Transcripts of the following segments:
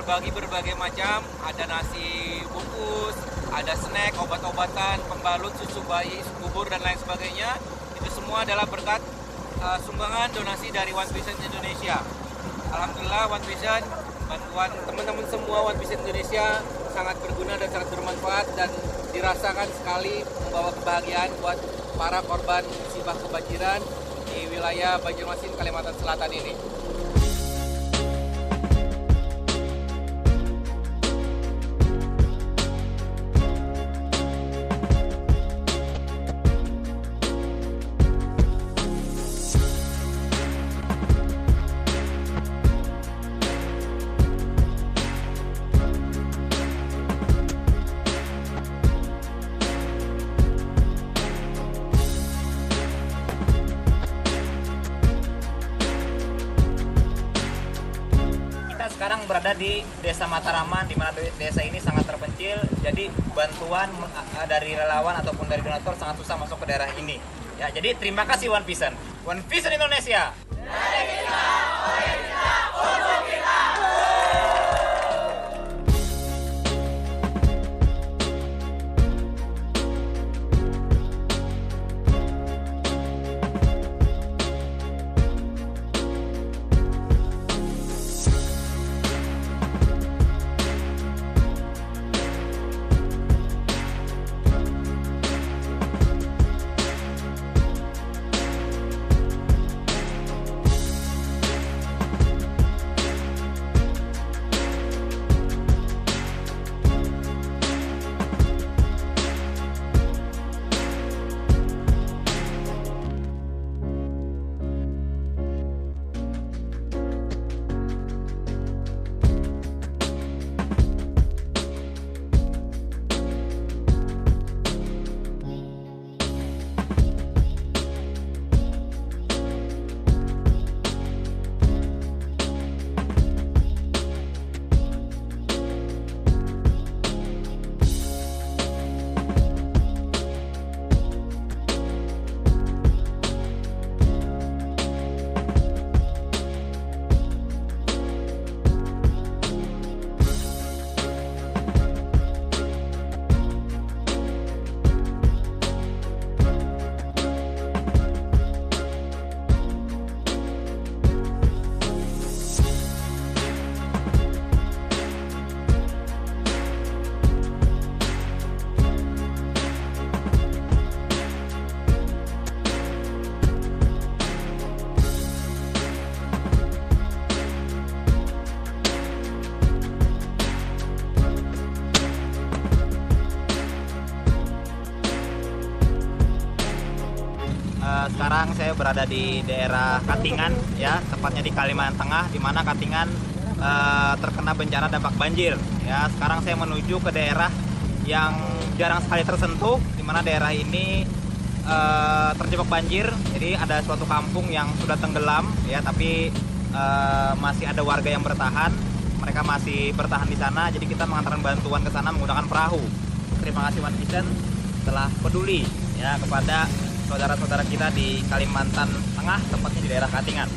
berbagi berbagai macam, ada nasi bungkus, ada snack, obat-obatan, pembalut, susu bayi, bubur dan lain sebagainya. Itu semua adalah berkat sumbangan donasi dari One Vision Indonesia. Alhamdulillah One Vision, bantuan teman-teman semua One Vision Indonesia sangat berguna dan sangat bermanfaat dan dirasakan sekali membawa kebahagiaan buat para korban musibah kebanjiran di wilayah Banjarmasin, Kalimantan Selatan ini. Sekarang berada di Desa Mataraman, di mana desa ini sangat terpencil, jadi bantuan dari relawan ataupun dari donatur sangat susah masuk ke daerah ini. Ya, jadi terima kasih One Vision. One Vision Indonesia. Dari kita, oleh kita, untuk kita. Sekarang saya berada di daerah Katingan, ya, tepatnya di Kalimantan Tengah, di mana Katingan terkena bencana dampak banjir. Ya, sekarang saya menuju ke daerah yang jarang sekali tersentuh, di mana daerah ini terjebak banjir. Jadi ada suatu kampung yang sudah tenggelam, ya, tapi masih ada warga yang bertahan. Mereka masih bertahan di sana. Jadi kita mengantarkan bantuan ke sana menggunakan perahu. Terima kasih One Vision telah peduli, ya, kepada saudara-saudara kita di Kalimantan Tengah, tepatnya di daerah Katingan.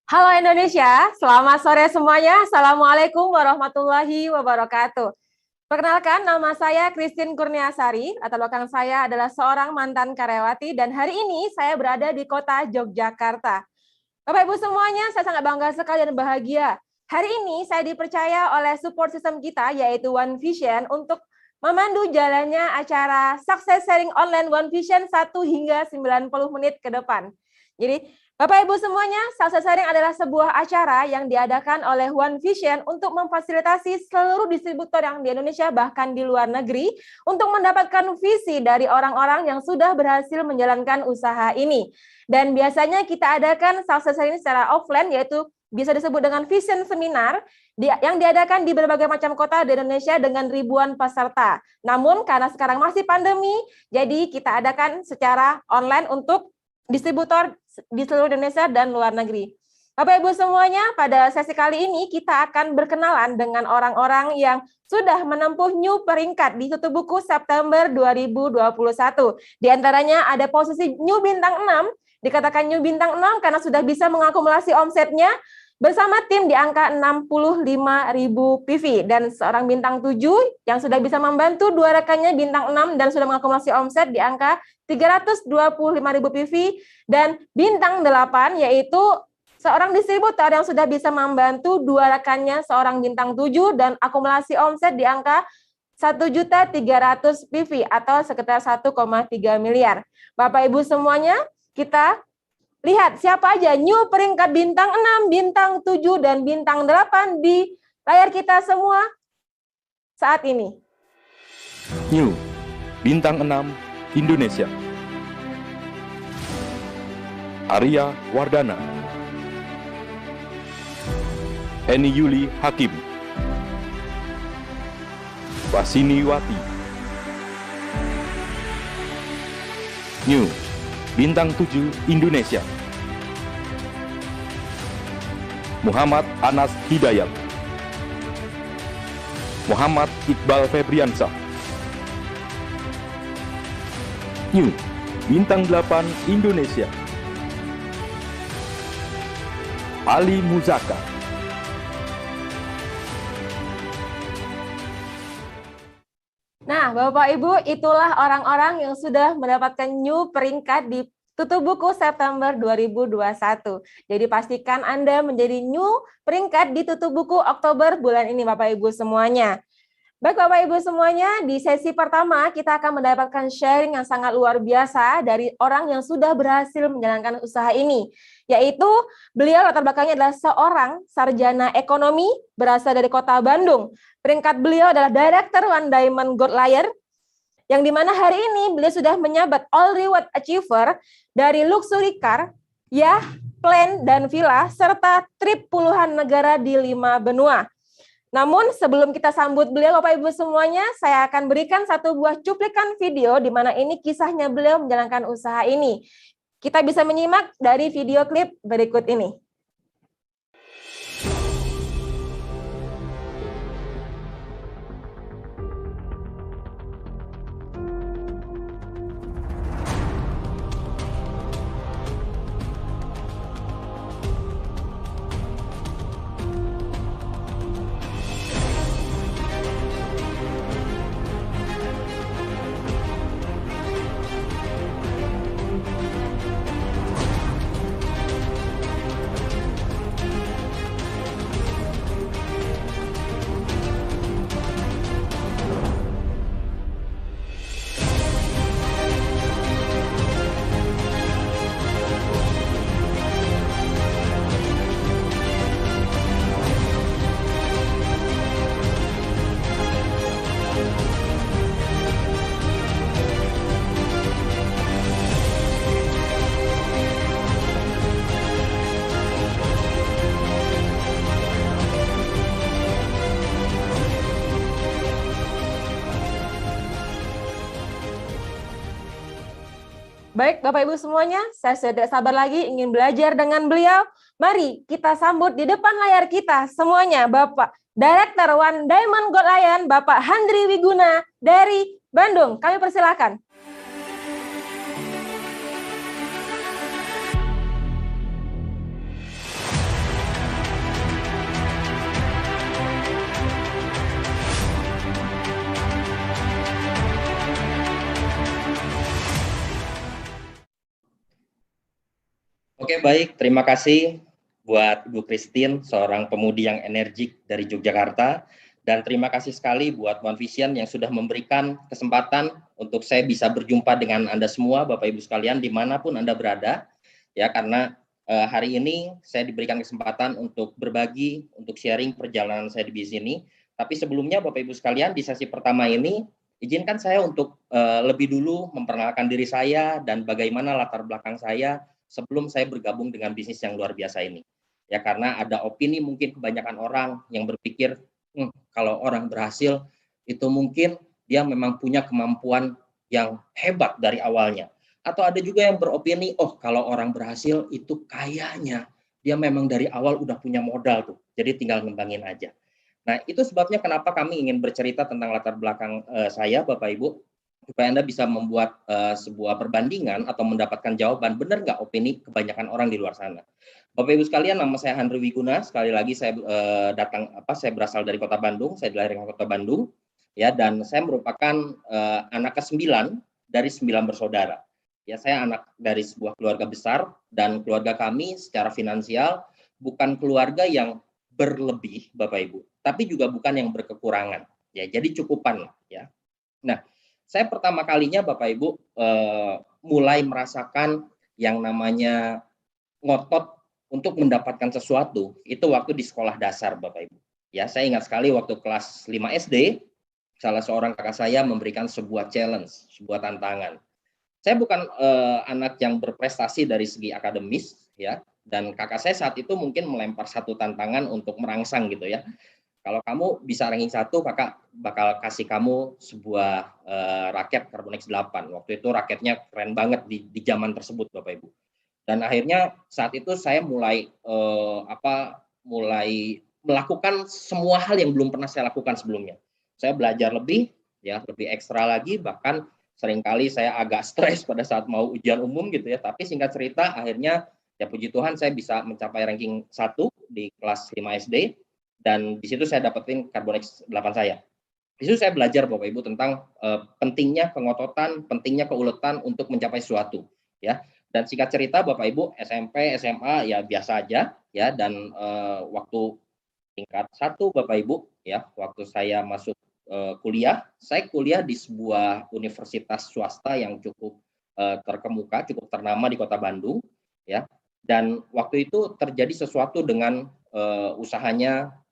Halo Indonesia, selamat sore semuanya. Assalamualaikum warahmatullahi wabarakatuh. Perkenalkan, nama saya Christine Kurniasari, latar belakang saya adalah seorang mantan karyawati, dan hari ini saya berada di kota Yogyakarta. Bapak Ibu semuanya, saya sangat bangga sekali dan bahagia. Hari ini saya dipercaya oleh support system kita, yaitu One Vision, untuk memandu jalannya acara Success Sharing Online One Vision 1 hingga 90 menit ke depan. Jadi, Bapak Ibu semuanya, Success Sharing adalah sebuah acara yang diadakan oleh One Vision untuk memfasilitasi seluruh distributor yang di Indonesia bahkan di luar negeri untuk mendapatkan visi dari orang-orang yang sudah berhasil menjalankan usaha ini. Dan biasanya kita adakan Success Sharing secara offline, yaitu bisa disebut dengan Vision Seminar yang diadakan di berbagai macam kota di Indonesia dengan ribuan peserta. Namun karena sekarang masih pandemi, jadi kita adakan secara online untuk distributor di seluruh Indonesia dan luar negeri. Bapak Ibu semuanya, pada sesi kali ini kita akan berkenalan dengan orang-orang yang sudah menempuh new peringkat di Tutup Buku September 2021. Di antaranya ada posisi new bintang 6, dikatakan new bintang 6 karena sudah bisa mengakumulasi omsetnya bersama tim di angka 65.000 PV, dan seorang bintang 7 yang sudah bisa membantu dua rekannya bintang 6 dan sudah mengakumulasi omset di angka 325.000 PV, dan bintang 8 yaitu seorang distributor yang sudah bisa membantu dua rekannya seorang bintang 7 dan akumulasi omset di angka 1.300.000 PV atau sekitar 1,3 miliar. Bapak Ibu semuanya, kita lihat siapa aja new peringkat bintang 6, bintang 7, dan bintang 8 di layar kita semua saat ini. New bintang 6 Indonesia, Arya Wardana, Eni Yuli Hakim, Wasini Wati. New bintang 7 Indonesia, Muhammad Anas Hidayat, Muhammad Iqbal Febriansah. New bintang 8 Indonesia, Ali Muzaka. Nah, Bapak Ibu, itulah orang-orang yang sudah mendapatkan new peringkat di Tutup Buku September 2021. Jadi pastikan Anda menjadi new peringkat di Tutup Buku Oktober bulan ini, Bapak Ibu semuanya. Baik Bapak Ibu semuanya, di sesi pertama kita akan mendapatkan sharing yang sangat luar biasa dari orang yang sudah berhasil menjalankan usaha ini, yaitu beliau latar belakangnya adalah seorang sarjana ekonomi berasal dari kota Bandung. Peringkat beliau adalah Director One Diamond Gold Layer, yang dimana hari ini beliau sudah menyabat All Reward Achiever dari Luxury Car, yacht, plane, dan villa, serta trip puluhan negara di 5 benua. Namun sebelum kita sambut beliau, Bapak Ibu semuanya, saya akan berikan satu buah cuplikan video di mana ini kisahnya beliau menjalankan usaha ini. Kita bisa menyimak dari video klip berikut ini. Baik, Bapak Ibu semuanya, saya sudah tidak sabar lagi ingin belajar dengan beliau. Mari kita sambut di depan layar kita semuanya Bapak Director One Diamond Gold Lion, Bapak Handri Wiguna dari Bandung. Kami persilakan. Oke, baik. Terima kasih buat Ibu Christine, seorang pemudi yang energik dari Yogyakarta. Dan terima kasih sekali buat One Vision yang sudah memberikan kesempatan untuk saya bisa berjumpa dengan Anda semua, Bapak Ibu sekalian, dimanapun Anda berada. Ya, karena hari ini saya diberikan kesempatan untuk berbagi, untuk sharing perjalanan saya di sini. Tapi sebelumnya, Bapak Ibu sekalian, di sesi pertama ini, izinkan saya untuk lebih dulu memperkenalkan diri saya dan bagaimana latar belakang saya sebelum saya bergabung dengan bisnis yang luar biasa ini. Ya, karena ada opini mungkin kebanyakan orang yang berpikir, kalau orang berhasil itu mungkin dia memang punya kemampuan yang hebat dari awalnya. Atau ada juga yang beropini, oh kalau orang berhasil itu kayaknya dia memang dari awal udah punya modal tuh, jadi tinggal ngembangin aja. Nah, itu sebabnya kenapa kami ingin bercerita tentang latar belakang saya, Bapak Ibu, supaya Anda bisa membuat sebuah perbandingan atau mendapatkan jawaban, benar nggak opini kebanyakan orang di luar sana. Bapak Ibu sekalian, nama saya Handri Wiguna. Sekali lagi saya saya berasal dari Kota Bandung, saya dilahirkan di Kota Bandung, ya, dan saya merupakan anak ke-9 dari 9 bersaudara. Ya, saya anak dari sebuah keluarga besar dan keluarga kami secara finansial bukan keluarga yang berlebih, Bapak Ibu, tapi juga bukan yang berkekurangan. Ya, jadi cukupan lah, ya. Nah, saya pertama kalinya Bapak Ibu mulai merasakan yang namanya ngotot untuk mendapatkan sesuatu itu waktu di sekolah dasar, Bapak Ibu. Ya, saya ingat sekali waktu kelas 5 SD, salah seorang kakak saya memberikan sebuah challenge, sebuah tantangan. Saya bukan anak yang berprestasi dari segi akademis, ya, dan kakak saya saat itu mungkin melempar satu tantangan untuk merangsang gitu ya. Kalau kamu bisa ranking 1, kakak bakal kasih kamu sebuah raket Carbonex 8. Waktu itu raketnya keren banget di zaman tersebut, Bapak Ibu. Dan akhirnya saat itu saya mulai melakukan semua hal yang belum pernah saya lakukan sebelumnya. Saya belajar lebih, ya, lebih ekstra lagi, bahkan seringkali saya agak stres pada saat mau ujian umum gitu ya. Tapi singkat cerita, akhirnya ya puji Tuhan saya bisa mencapai ranking 1 di kelas 5 SD. Dan di situ saya dapetin Carbonex 8 saya. Di situ saya belajar Bapak Ibu tentang pentingnya pengototan, pentingnya keuletan untuk mencapai sesuatu, ya. Dan singkat cerita Bapak Ibu, SMP, SMA ya biasa aja, ya. Dan waktu tingkat 1 Bapak Ibu, ya, waktu saya masuk kuliah, saya kuliah di sebuah universitas swasta yang cukup terkemuka, cukup ternama di Kota Bandung, ya. Dan waktu itu terjadi sesuatu dengan usahanya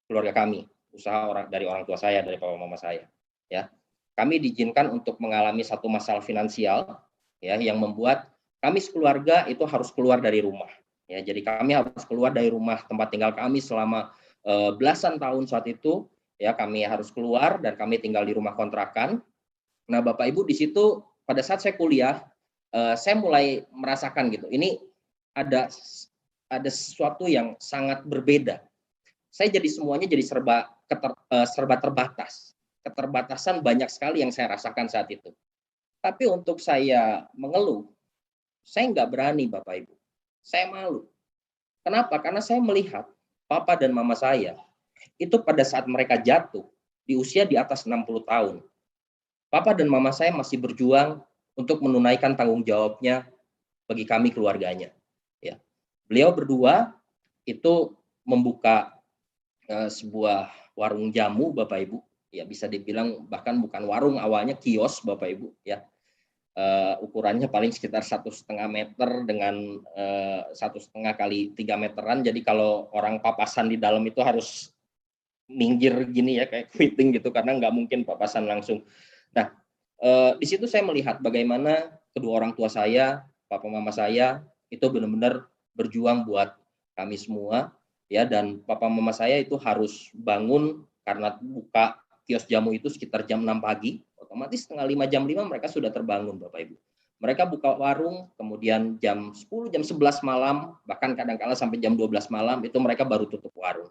keluarga kami, usaha dari orang tua saya, dari papa mama saya, ya. Kami diizinkan untuk mengalami satu masalah finansial, ya, yang membuat kami sekeluarga itu harus keluar dari rumah, ya. Jadi kami harus keluar dari rumah tempat tinggal kami selama belasan tahun saat itu, ya. Kami harus keluar dan kami tinggal di rumah kontrakan. Nah, Bapak Ibu, di situ pada saat saya kuliah, saya mulai merasakan gitu, ini ada sesuatu yang sangat berbeda. Saya jadi semuanya jadi serba terbatas. Keterbatasan banyak sekali yang saya rasakan saat itu. Tapi untuk saya mengeluh, saya nggak berani, Bapak Ibu. Saya malu. Kenapa? Karena saya melihat papa dan mama saya itu pada saat mereka jatuh di usia di atas 60 tahun. Papa dan mama saya masih berjuang untuk menunaikan tanggung jawabnya bagi kami keluarganya. Ya. Beliau berdua itu membuka sebuah warung jamu, Bapak Ibu, ya, bisa dibilang bahkan bukan warung, awalnya kios, Bapak Ibu, ya. Ukurannya paling sekitar 1,5 meter dengan 1,5 kali 3 meteran. Jadi kalau orang papasan di dalam itu harus minggir gini ya, kayak keriting gitu, karena nggak mungkin papasan langsung. Nah, di situ saya melihat bagaimana kedua orang tua saya, papa mama saya itu benar-benar berjuang buat kami semua. Ya, dan papa mama saya itu harus bangun karena buka kios jamu itu sekitar jam 6 pagi, otomatis setengah 5, jam 5 mereka sudah terbangun, Bapak Ibu. Mereka buka warung, kemudian jam 10, jam 11 malam, bahkan kadang-kala sampai jam 12 malam itu mereka baru tutup warung.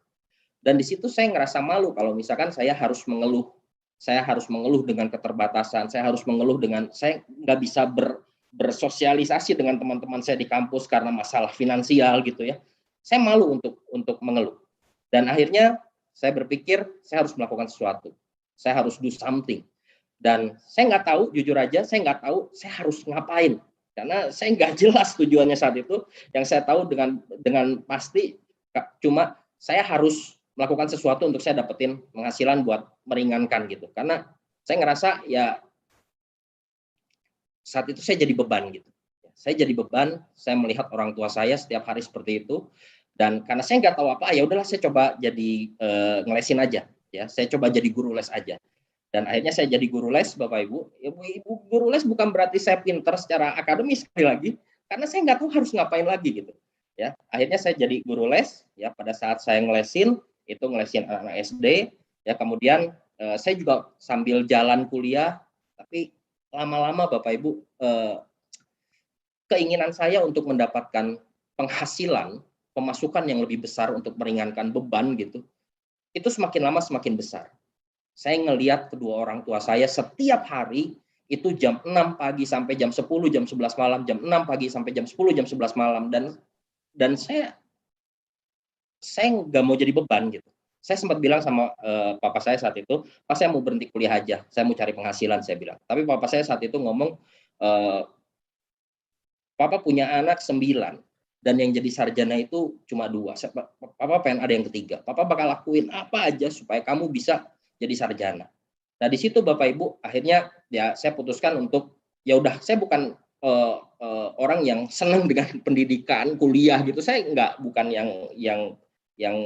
Dan di situ saya ngerasa malu kalau misalkan saya harus mengeluh. Saya harus mengeluh dengan keterbatasan, saya harus mengeluh dengan saya nggak bisa bersosialisasi dengan teman-teman saya di kampus karena masalah finansial gitu ya. Saya malu untuk mengeluh. Dan akhirnya saya berpikir saya harus melakukan sesuatu. Saya harus do something. Dan saya nggak tahu, jujur aja, saya nggak tahu saya harus ngapain. Karena saya nggak jelas tujuannya saat itu. Yang saya tahu dengan pasti cuma saya harus melakukan sesuatu untuk saya dapetin penghasilan buat meringankan gitu. Karena saya ngerasa ya saat itu saya jadi beban gitu. Saya jadi beban, saya melihat orang tua saya setiap hari seperti itu, dan karena saya nggak tahu apa, ya udahlah saya coba jadi ngelesin aja, ya. Saya coba jadi guru les aja, dan akhirnya saya jadi guru les, Bapak Ibu. Ibu guru les bukan berarti saya pinter secara akademis sekali lagi, karena saya nggak tahu harus ngapain lagi gitu, ya. Akhirnya saya jadi guru les, ya. Pada saat saya ngelesin anak-anak SD, ya. Kemudian saya juga sambil jalan kuliah, tapi lama-lama Bapak Ibu keinginan saya untuk mendapatkan penghasilan, pemasukan yang lebih besar untuk meringankan beban gitu, itu semakin lama semakin besar. Saya ngelihat kedua orang tua saya setiap hari itu jam 6 pagi sampai jam 10, jam 11 malam, jam 6 pagi sampai jam 10, jam 11 malam, dan saya nggak mau jadi beban gitu. Saya sempat bilang sama papa saya saat itu, "Pak, saya mau berhenti kuliah aja, saya mau cari penghasilan," saya bilang. Tapi papa saya saat itu ngomong, "Papa punya anak 9, dan yang jadi sarjana itu cuma 2. Papa pengen ada yang ketiga. Papa bakal lakuin apa aja supaya kamu bisa jadi sarjana." Nah di situ Bapak Ibu akhirnya ya saya putuskan untuk ya udah, saya bukan orang yang senang dengan pendidikan kuliah gitu. Saya bukan yang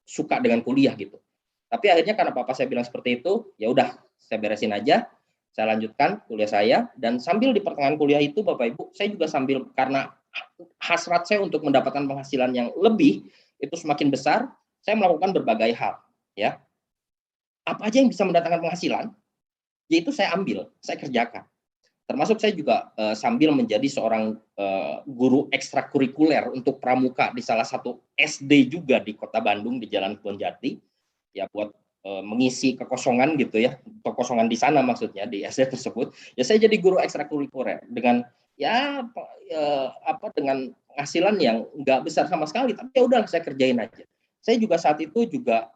suka dengan kuliah gitu. Tapi akhirnya karena papa saya bilang seperti itu, ya udah saya beresin aja. Saya lanjutkan kuliah saya, dan sambil di pertengahan kuliah itu Bapak Ibu, saya juga sambil, karena hasrat saya untuk mendapatkan penghasilan yang lebih itu semakin besar, saya melakukan berbagai hal, ya. Apa aja yang bisa mendatangkan penghasilan, yaitu saya ambil, saya kerjakan. Termasuk saya juga sambil menjadi seorang guru ekstrakurikuler untuk pramuka di salah satu SD juga di Kota Bandung di Jalan Kebonjati, ya buat mengisi kekosongan gitu ya, kekosongan di sana maksudnya di SD tersebut. Ya saya jadi guru ekstrakurikuler dengan dengan penghasilan yang nggak besar sama sekali, tapi ya udah saya kerjain aja. Saya juga saat itu juga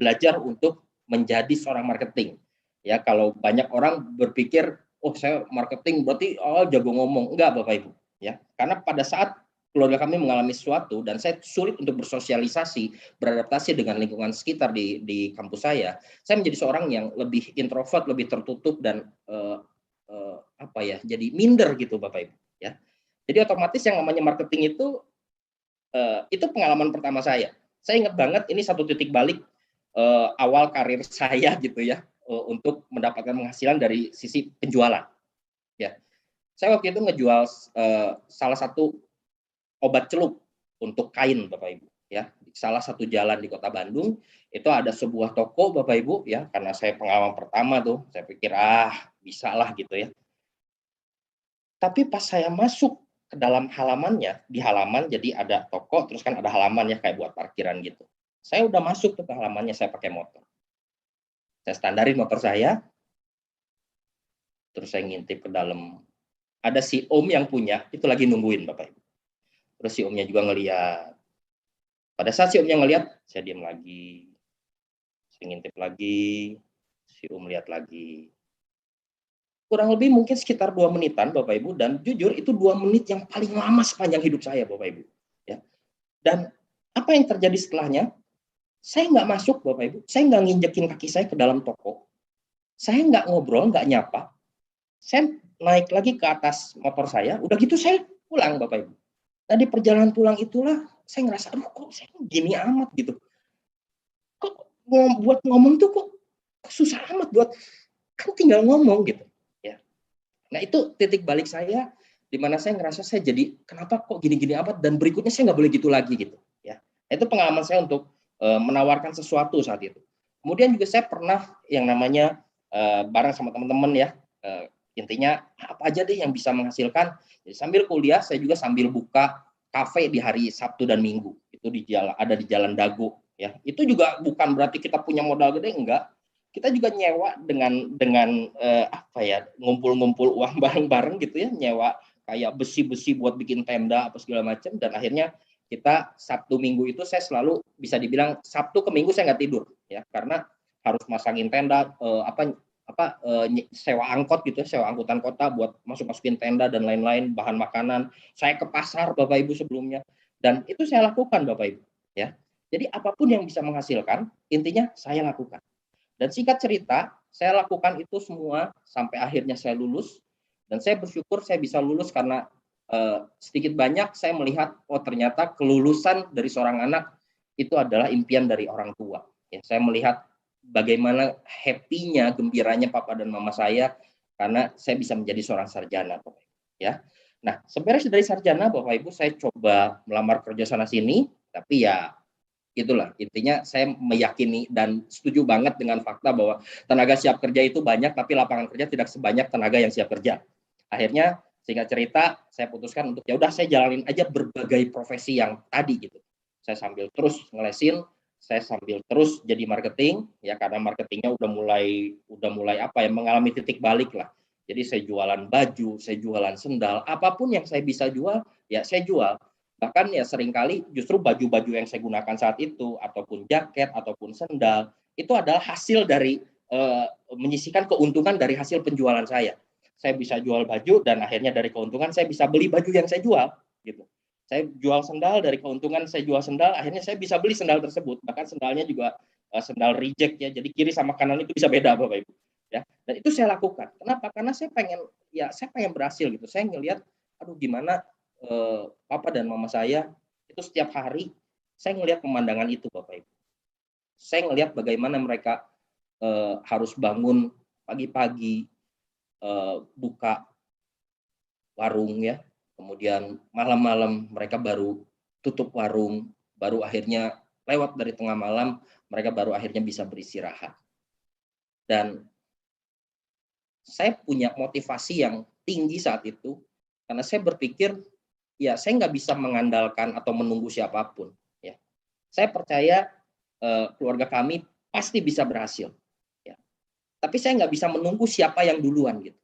belajar untuk menjadi seorang marketing. Ya, kalau banyak orang berpikir, oh saya marketing berarti jago ngomong. Enggak Bapak Ibu, ya. Karena pada saat keluarga kami mengalami sesuatu dan saya sulit untuk bersosialisasi, beradaptasi dengan lingkungan sekitar di kampus saya menjadi seorang yang lebih introvert, lebih tertutup, dan jadi minder gitu Bapak Ibu, ya. Jadi otomatis yang namanya marketing itu pengalaman pertama saya. Saya ingat banget, ini satu titik balik awal karir saya gitu ya, untuk mendapatkan penghasilan dari sisi penjualan. Ya, saya waktu itu ngejual salah satu obat celup untuk kain Bapak Ibu. Ya, di salah satu jalan di Kota Bandung itu ada sebuah toko Bapak Ibu, ya, karena saya pengalaman pertama tuh, saya pikir bisa lah gitu ya. Tapi pas saya masuk ke dalam halamannya, di halaman jadi ada toko, terus kan ada halaman ya kayak buat parkiran gitu. Saya udah masuk ke halamannya, saya pakai motor. Saya standarin motor saya, terus saya ngintip ke dalam. Ada si Om yang punya, itu lagi nungguin Bapak Ibu. Terus si Omnya juga ngeliat. Pada saat si Omnya ngeliat, saya diam lagi. Saya ngintip lagi, si Om lihat lagi. Kurang lebih mungkin sekitar 2 menitan Bapak Ibu, dan jujur itu 2 menit yang paling lama sepanjang hidup saya Bapak Ibu. Ya. Dan apa yang terjadi setelahnya? Saya nggak masuk Bapak Ibu, saya nggak nginjekin kaki saya ke dalam toko, saya nggak ngobrol, nggak nyapa, saya naik lagi ke atas motor saya, udah gitu saya pulang Bapak Ibu. Nah di perjalanan pulang itulah saya ngerasa, kok saya gini amat gitu, kok buat ngomong tuh kok susah amat, kan tinggal ngomong gitu. Ya. Nah itu titik balik saya, di mana saya ngerasa saya jadi kenapa kok gini-gini amat, dan berikutnya saya nggak boleh gitu lagi gitu. Ya. Nah, itu pengalaman saya untuk menawarkan sesuatu saat itu. Kemudian juga saya pernah yang namanya bareng sama teman-teman ya, intinya apa aja deh yang bisa menghasilkan. Jadi sambil kuliah saya juga sambil buka kafe di hari Sabtu dan Minggu. Itu ada di Jalan Dago ya. Itu juga bukan berarti kita punya modal gede, enggak. Kita juga nyewa dengan ngumpul-ngumpul uang bareng-bareng gitu ya, nyewa kayak besi-besi buat bikin tenda apa segala macam, dan akhirnya kita Sabtu Minggu itu saya selalu bisa dibilang Sabtu ke Minggu saya nggak tidur ya, karena harus masangin tenda, sewa angkot gitu, sewa angkutan kota buat masukin tenda dan lain-lain, bahan makanan. Saya ke pasar Bapak Ibu sebelumnya, dan itu saya lakukan Bapak Ibu, ya. Jadi apapun yang bisa menghasilkan, intinya saya lakukan. Dan singkat cerita, saya lakukan itu semua sampai akhirnya saya lulus, dan saya bersyukur saya bisa lulus karena sedikit banyak saya melihat, oh ternyata kelulusan dari seorang anak itu adalah impian dari orang tua. Ya, saya melihat bagaimana happy-nya, gembiranya papa dan mama saya karena saya bisa menjadi seorang sarjana, Bapak Ibu, ya. Nah, sebenarnya dari sarjana Bapak Ibu saya coba melamar kerja sana sini, tapi ya itulah intinya saya meyakini dan setuju banget dengan fakta bahwa tenaga siap kerja itu banyak, tapi lapangan kerja tidak sebanyak tenaga yang siap kerja. Akhirnya singkat cerita saya putuskan untuk ya udah saya jalanin aja berbagai profesi yang tadi gitu. Saya sambil terus ngelesin, saya sambil terus jadi marketing, ya karena marketingnya udah mulai apa ya, mengalami titik balik lah. Jadi saya jualan baju, saya jualan sendal, apapun yang saya bisa jual, ya saya jual. Bahkan ya seringkali justru baju-baju yang saya gunakan saat itu, ataupun jaket, ataupun sendal, itu adalah hasil dari menyisihkan keuntungan dari hasil penjualan saya. Saya bisa jual baju dan akhirnya dari keuntungan saya bisa beli baju yang saya jual, gitu. Saya jual sendal, dari keuntungan saya jual sendal, akhirnya saya bisa beli sendal tersebut. Bahkan sendalnya juga sendal reject ya, jadi kiri sama kanan itu bisa beda Bapak Ibu. Ya, dan itu saya lakukan. Kenapa? Karena saya pengen berhasil gitu. Saya ngelihat, aduh gimana papa dan mama saya itu setiap hari saya ngelihat pemandangan itu Bapak Ibu. Saya ngelihat bagaimana mereka harus bangun pagi-pagi, buka warung ya. Kemudian malam-malam mereka baru tutup warung, baru akhirnya lewat dari tengah malam, mereka baru akhirnya bisa beristirahat. Dan saya punya motivasi yang tinggi saat itu, karena saya berpikir, ya saya nggak bisa mengandalkan atau menunggu siapapun. Ya. Saya percaya keluarga kami pasti bisa berhasil. Ya. Tapi saya nggak bisa menunggu siapa yang duluan gitu.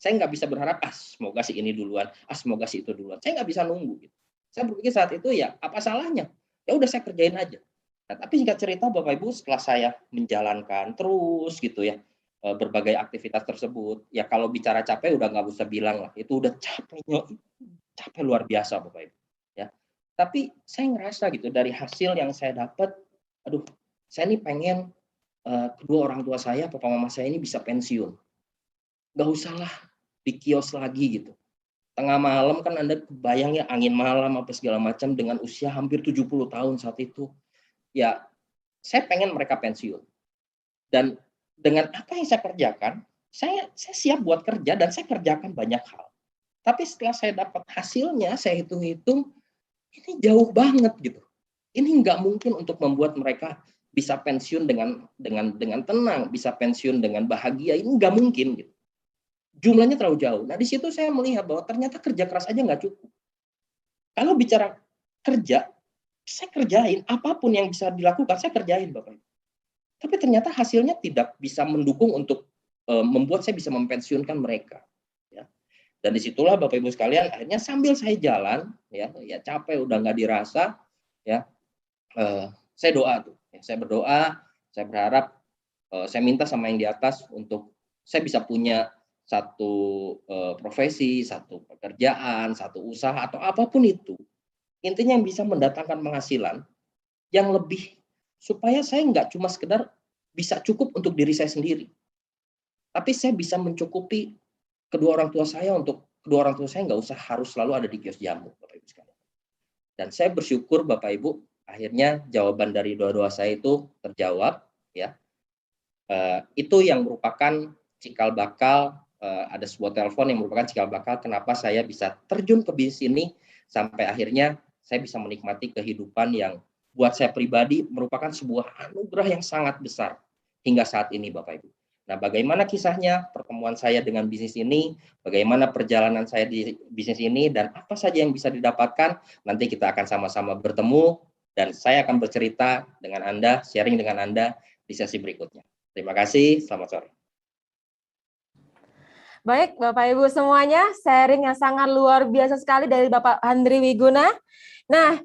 Saya nggak bisa berharap, semoga si ini duluan, semoga si itu duluan. Saya nggak bisa nunggu. Gitu. Saya berpikir saat itu ya apa salahnya? Ya udah saya kerjain aja. Nah, tapi singkat cerita Bapak Ibu setelah saya menjalankan terus gitu ya berbagai aktivitas tersebut, ya kalau bicara capek udah nggak usah bilang lah, itu udah capek luar biasa Bapak Ibu. Ya. Tapi saya ngerasa gitu dari hasil yang saya dapat, aduh saya ini pengen kedua orang tua saya, papa mama saya ini bisa pensiun. Nggak usah lah di kios lagi gitu. Tengah malam kan Anda kebayang ya angin malam apa segala macam dengan usia hampir 70 tahun saat itu. Ya, saya pengen mereka pensiun. Dan dengan apa yang saya kerjakan, saya siap buat kerja dan saya kerjakan banyak hal. Tapi setelah saya dapat hasilnya, saya hitung-hitung, ini jauh banget gitu. Ini nggak mungkin untuk membuat mereka bisa pensiun dengan tenang, bisa pensiun dengan bahagia. Ini nggak mungkin gitu. Jumlahnya terlalu jauh. Nah, di situ saya melihat bahwa ternyata kerja keras aja nggak cukup. Kalau bicara kerja, saya kerjain. Apapun yang bisa dilakukan, saya kerjain, Bapak. Tapi ternyata hasilnya tidak bisa mendukung untuk membuat saya bisa mempensiunkan mereka. Ya. Dan disitulah Bapak Ibu sekalian, akhirnya sambil saya jalan, ya capek udah nggak dirasa, ya saya doa tuh. Ya, saya berdoa, saya berharap, saya minta sama yang di atas untuk saya bisa punya satu profesi, satu pekerjaan, satu usaha, atau apapun itu. Intinya yang bisa mendatangkan penghasilan yang lebih, supaya saya nggak cuma sekedar bisa cukup untuk diri saya sendiri. Tapi saya bisa mencukupi kedua orang tua saya, untuk kedua orang tua saya nggak usah harus selalu ada di kios jamu, Bapak Ibu sekalian. Dan saya bersyukur Bapak Ibu, akhirnya jawaban dari doa-doa saya itu terjawab. Ya, itu yang merupakan cikal bakal. Ada sebuah telepon yang merupakan cikal bakal kenapa saya bisa terjun ke bisnis ini sampai akhirnya saya bisa menikmati kehidupan yang buat saya pribadi merupakan sebuah anugerah yang sangat besar hingga saat ini Bapak Ibu. Nah, bagaimana kisahnya pertemuan saya dengan bisnis ini, bagaimana perjalanan saya di bisnis ini, dan apa saja yang bisa didapatkan, nanti kita akan sama-sama bertemu dan saya akan bercerita dengan Anda, sharing dengan Anda di sesi berikutnya. Terima kasih, selamat sore. Baik, Bapak Ibu semuanya, sharing yang sangat luar biasa sekali dari Bapak Handri Wiguna. Nah,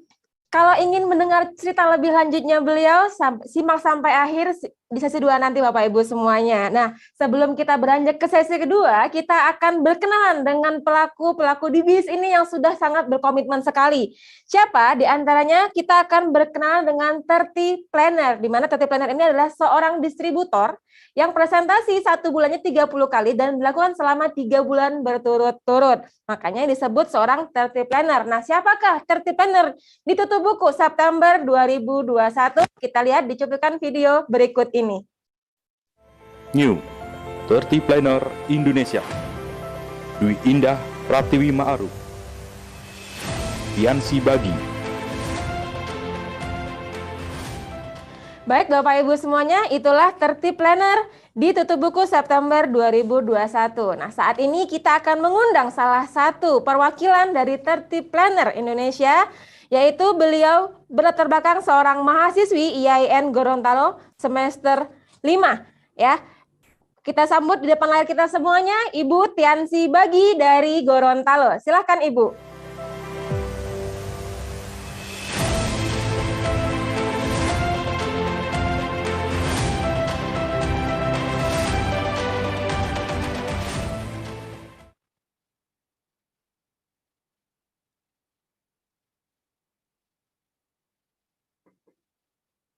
kalau ingin mendengar cerita lebih lanjutnya beliau, simak sampai akhir di sesi 2 nanti Bapak Ibu semuanya. Nah, sebelum kita beranjak ke sesi kedua, kita akan berkenalan dengan pelaku-pelaku di BIS ini yang sudah sangat berkomitmen sekali. Siapa? Di antaranya kita akan berkenalan dengan 30 Planner, di mana 30 Planner ini adalah seorang distributor yang presentasi 1 bulannya 30 kali dan dilakukan selama 3 bulan berturut-turut. Makanya disebut seorang 30 Planner. Nah, siapakah 30 Planner? Di Tutup Buku September 2021, kita lihat di cuplikan video berikut ini. New 30 Planner Indonesia. Dwi Indah Pratiwi Ma'ruf, Tiansi Bagi. Baik Bapak Ibu semuanya, itulah 30 Planner di Tutup Buku September 2021. Nah, saat ini kita akan mengundang salah satu perwakilan dari 30 Planner Indonesia, yaitu beliau berlatar belakang seorang mahasiswi IAIN Gorontalo semester 5 ya. Kita sambut di depan layar kita semuanya Ibu Tiansi Bagi dari Gorontalo. Silahkan Ibu.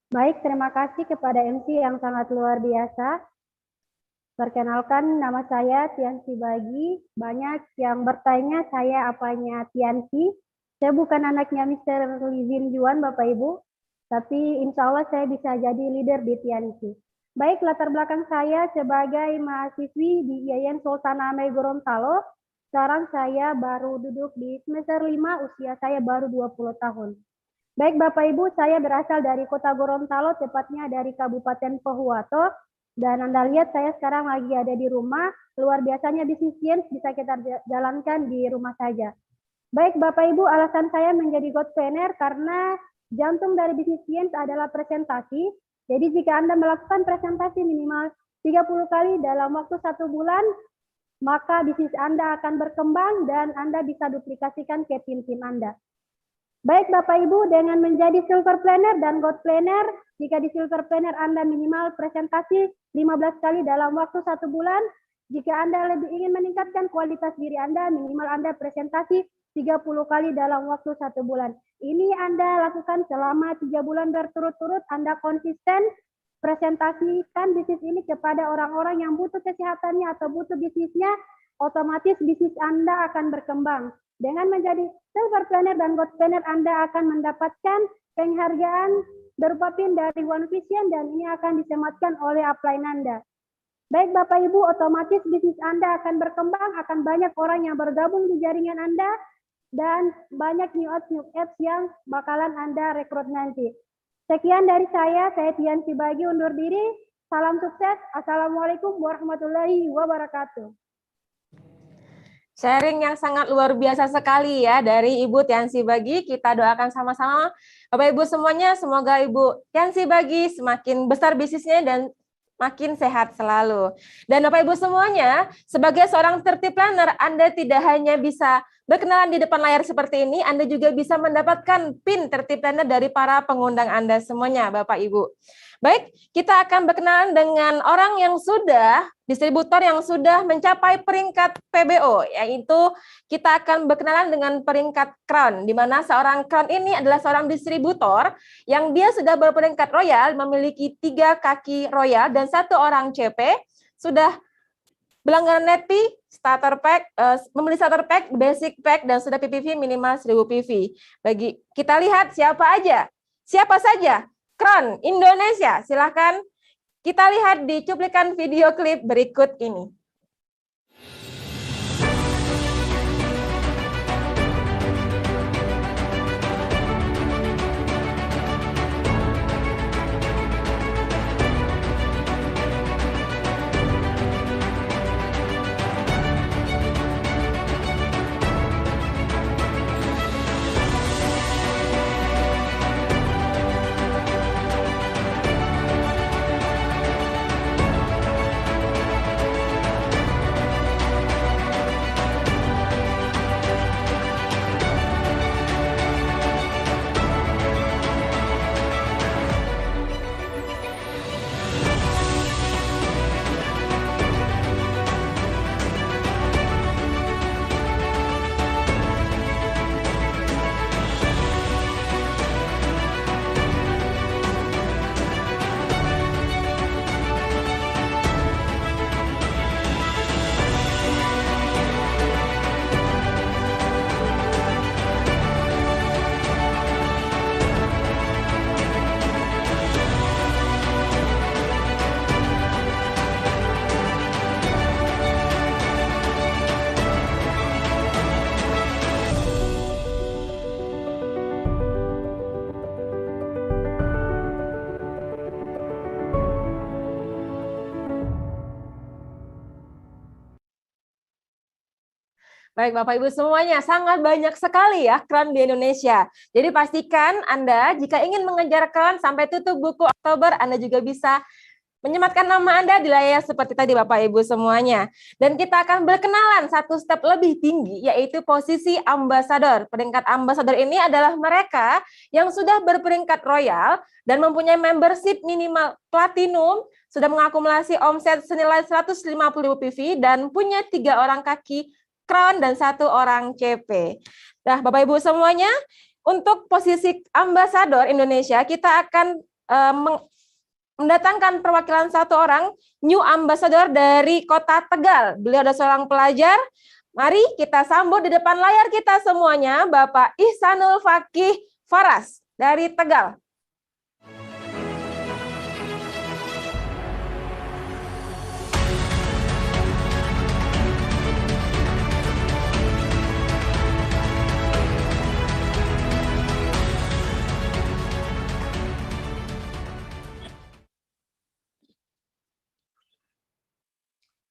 Baik, terima kasih kepada MC yang sangat luar biasa. Perkenalkan, nama saya Tiansi Bagi. Banyak yang bertanya saya apanya Tiansi. Saya bukan anaknya Mr. Lizin Juan, Bapak Ibu. Tapi insya Allah saya bisa jadi leader di Tiansi. Baik, latar belakang saya sebagai mahasiswi di IAIN Sultan Hamid Gorontalo. Sekarang saya baru duduk di semester 5, usia saya baru 20 tahun. Baik Bapak Ibu, saya berasal dari kota Gorontalo, tepatnya dari Kabupaten Pohuwato. Dan Anda lihat saya sekarang lagi ada di rumah. Luar biasanya bisnis Science bisa kita jalankan di rumah saja. Baik Bapak Ibu, alasan saya menjadi God Planner karena jantung dari bisnis Science adalah presentasi. Jadi jika Anda melakukan presentasi minimal 30 kali dalam waktu 1 bulan, maka bisnis Anda akan berkembang dan Anda bisa duplikasikan ke tim-tim Anda. Baik Bapak Ibu, dengan menjadi Silver Planner dan Gold Planner, jika di Silver Planner Anda minimal presentasi 15 kali dalam waktu 1 bulan, jika Anda lebih ingin meningkatkan kualitas diri Anda, minimal Anda presentasi 30 kali dalam waktu 1 bulan. Ini Anda lakukan selama 3 bulan berturut-turut, Anda konsisten presentasikan bisnis ini kepada orang-orang yang butuh kesehatannya atau butuh bisnisnya, otomatis bisnis Anda akan berkembang. Dengan menjadi Silver Planner dan Gold Planner, Anda akan mendapatkan penghargaan berupa PIN dari One Vision dan ini akan disematkan oleh upline Anda. Baik Bapak Ibu, otomatis bisnis Anda akan berkembang, akan banyak orang yang bergabung di jaringan Anda, dan banyak new apps yang bakalan Anda rekrut nanti. Sekian dari saya Tiansi Bagi undur diri. Salam sukses. Assalamualaikum warahmatullahi wabarakatuh. Sharing yang sangat luar biasa sekali ya dari Ibu Tiansi Bagi. Kita doakan sama-sama Bapak Ibu semuanya, semoga Ibu Tiansi Bagi semakin besar bisnisnya dan makin sehat selalu. Dan Bapak Ibu semuanya, sebagai seorang 30 Planner, Anda tidak hanya bisa berkenalan di depan layar seperti ini, Anda juga bisa mendapatkan PIN 30 Planner dari para pengundang Anda semuanya, Bapak Ibu. Baik, kita akan berkenalan dengan orang yang sudah, distributor yang sudah mencapai peringkat PBO, yaitu kita akan berkenalan dengan peringkat Crown, di mana seorang Crown ini adalah seorang distributor yang dia sudah berperingkat Royal, memiliki 3 kaki Royal dan 1 orang CP, sudah berlangganan Netpi, starter pack, membeli starter pack, basic pack, dan sudah PPV minimal 1000 PV. Bagi kita lihat siapa saja Crown Indonesia. Silahkan kita lihat di cuplikan video klip berikut ini. Baik Bapak Ibu semuanya, sangat banyak sekali ya crown di Indonesia. Jadi pastikan Anda jika ingin mengejar crown sampai tutup buku Oktober, Anda juga bisa menyematkan nama Anda di layar seperti tadi Bapak Ibu semuanya. Dan kita akan berkenalan satu step lebih tinggi, yaitu posisi ambasador. Peringkat ambasador ini adalah mereka yang sudah berperingkat royal dan mempunyai membership minimal platinum, sudah mengakumulasi omset senilai 150.000 PV dan punya 3 orang kaki crown dan 1 orang CP. Nah, Bapak Ibu semuanya, untuk posisi ambasador Indonesia, kita akan mendatangkan perwakilan 1 orang new ambassador dari Kota Tegal. Beliau adalah seorang pelajar. Mari kita sambut di depan layar kita semuanya, Bapak Ihsanul Fakih Faras dari Tegal.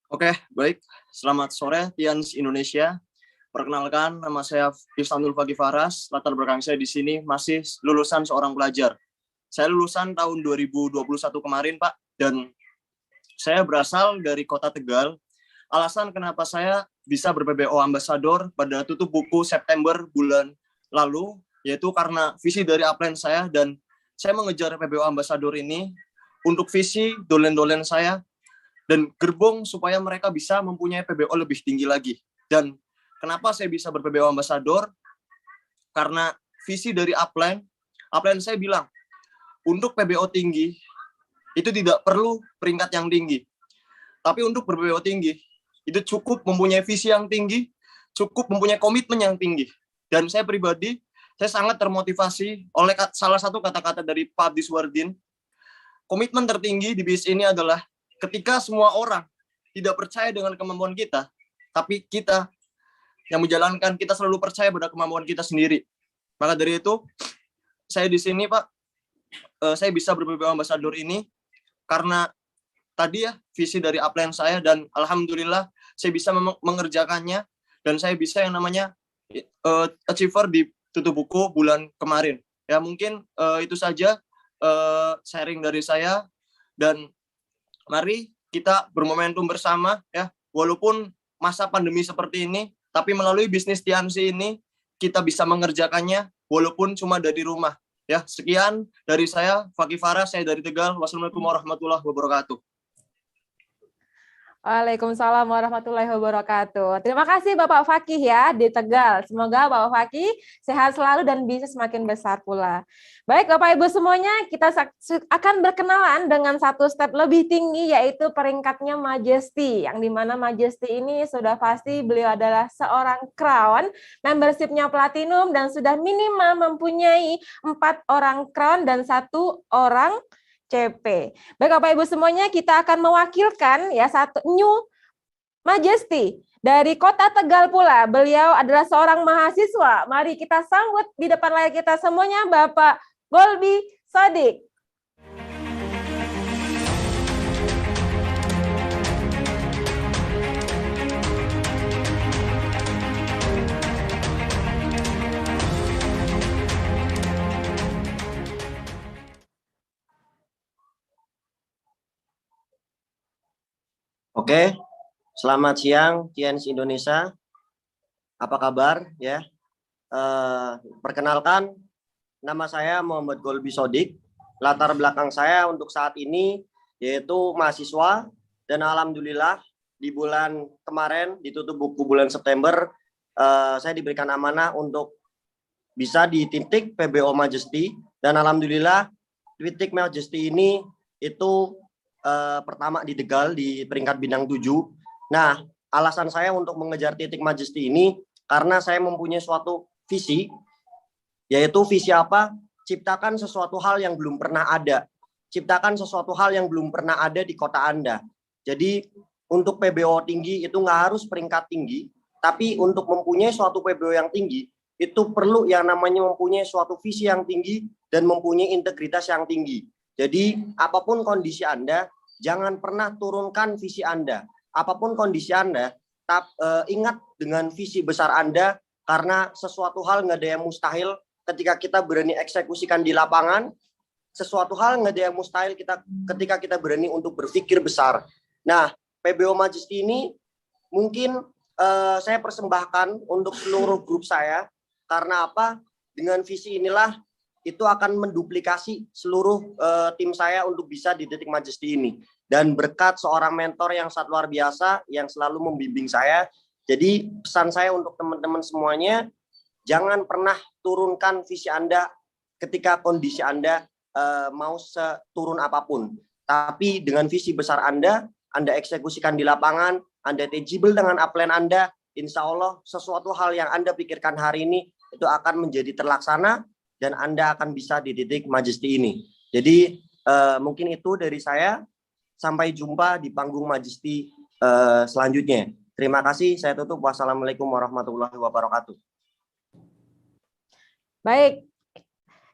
Oke, baik. Selamat sore, Tians Indonesia. Perkenalkan, nama saya Ihsanul Fakih Faras. Latar belakang saya di sini masih lulusan seorang pelajar. Saya lulusan tahun 2021 kemarin, Pak. Dan saya berasal dari Kota Tegal. Alasan kenapa saya bisa ber-PBO Ambassador pada tutup buku September bulan lalu, yaitu karena visi dari upline saya, dan saya mengejar PBO Ambassador ini untuk visi dolen-dolen saya, dan gerbong supaya mereka bisa mempunyai PBO lebih tinggi lagi. Dan kenapa saya bisa ber-PBO Ambassador? Karena visi dari upline saya bilang, untuk PBO tinggi, itu tidak perlu peringkat yang tinggi. Tapi untuk ber-PBO tinggi, itu cukup mempunyai visi yang tinggi, cukup mempunyai komitmen yang tinggi. Dan saya pribadi, saya sangat termotivasi oleh salah satu kata-kata dari Pak Abdiswardin. Komitmen tertinggi di bis ini adalah ketika semua orang tidak percaya dengan kemampuan kita, tapi kita yang menjalankan, kita selalu percaya pada kemampuan kita sendiri. Maka dari itu, saya di sini, Pak, saya bisa ber-PBO Ambassador ini karena tadi ya, visi dari upline saya, dan alhamdulillah saya bisa mengerjakannya, dan saya bisa yang namanya achiever di tutup buku bulan kemarin. Ya, mungkin itu saja sharing dari saya, dan mari kita bermomentum bersama ya, walaupun masa pandemi seperti ini, tapi melalui bisnis Tiansi ini kita bisa mengerjakannya walaupun cuma dari rumah. Ya, sekian dari saya, Fakih Faras, saya dari Tegal. Wassalamualaikum warahmatullahi wabarakatuh. Waalaikumsalam warahmatullahi wabarakatuh. Terima kasih Bapak Fakih ya di Tegal. Semoga Bapak Fakih sehat selalu dan bisa semakin besar pula. Baik Bapak Ibu semuanya, kita akan berkenalan dengan satu step lebih tinggi, yaitu peringkatnya Majesty. Yang dimana Majesty ini sudah pasti beliau adalah seorang crown, membershipnya platinum, dan sudah minimal mempunyai 4 orang crown dan 1 orang CP. Baik Bapak Ibu semuanya, kita akan mewakilkan ya satu new Majesty dari Kota Tegal pula. Beliau adalah seorang mahasiswa. Mari kita sambut di depan layar kita semuanya Bapak Golbi Sodik. Oke, selamat siang Tians Indonesia. Apa kabar ya? Perkenalkan, nama saya Muhammad Golbi Sodik. Latar belakang saya untuk saat ini yaitu mahasiswa, dan alhamdulillah di bulan kemarin ditutup buku bulan September, saya diberikan amanah untuk bisa di titik PBO Majesty, dan alhamdulillah titik Majesty ini itu pertama di Tegal di peringkat bintang 7. Nah, alasan saya untuk mengejar titik Majesty ini karena saya mempunyai suatu visi, yaitu visi apa? Ciptakan sesuatu hal yang belum pernah ada. Ciptakan sesuatu hal yang belum pernah ada di kota Anda. Jadi untuk PBO tinggi itu nggak harus peringkat tinggi, tapi untuk mempunyai suatu PBO yang tinggi itu perlu yang namanya mempunyai suatu visi yang tinggi dan mempunyai integritas yang tinggi. Jadi apapun kondisi Anda, jangan pernah turunkan visi Anda. Apapun kondisi Anda, ingat dengan visi besar Anda, karena sesuatu hal nggak ada yang mustahil ketika kita berani eksekusikan di lapangan. Sesuatu hal nggak ada yang mustahil ketika kita berani untuk berpikir besar. Nah, PBO Majesty ini mungkin saya persembahkan untuk seluruh grup saya, karena apa? Dengan visi inilah itu akan menduplikasi seluruh tim saya untuk bisa di titik Majesty ini. Dan berkat seorang mentor yang sangat luar biasa, yang selalu membimbing saya. Jadi pesan saya untuk teman-teman semuanya, jangan pernah turunkan visi Anda ketika kondisi Anda mau seturun apapun. Tapi dengan visi besar Anda eksekusikan di lapangan, Anda tangible dengan upline Anda, insya Allah sesuatu hal yang Anda pikirkan hari ini itu akan menjadi terlaksana dan Anda akan bisa di titik Majesty ini. Jadi mungkin itu dari saya. Sampai jumpa di panggung Majesty selanjutnya. Terima kasih, saya tutup. Wassalamualaikum warahmatullahi wabarakatuh. Baik,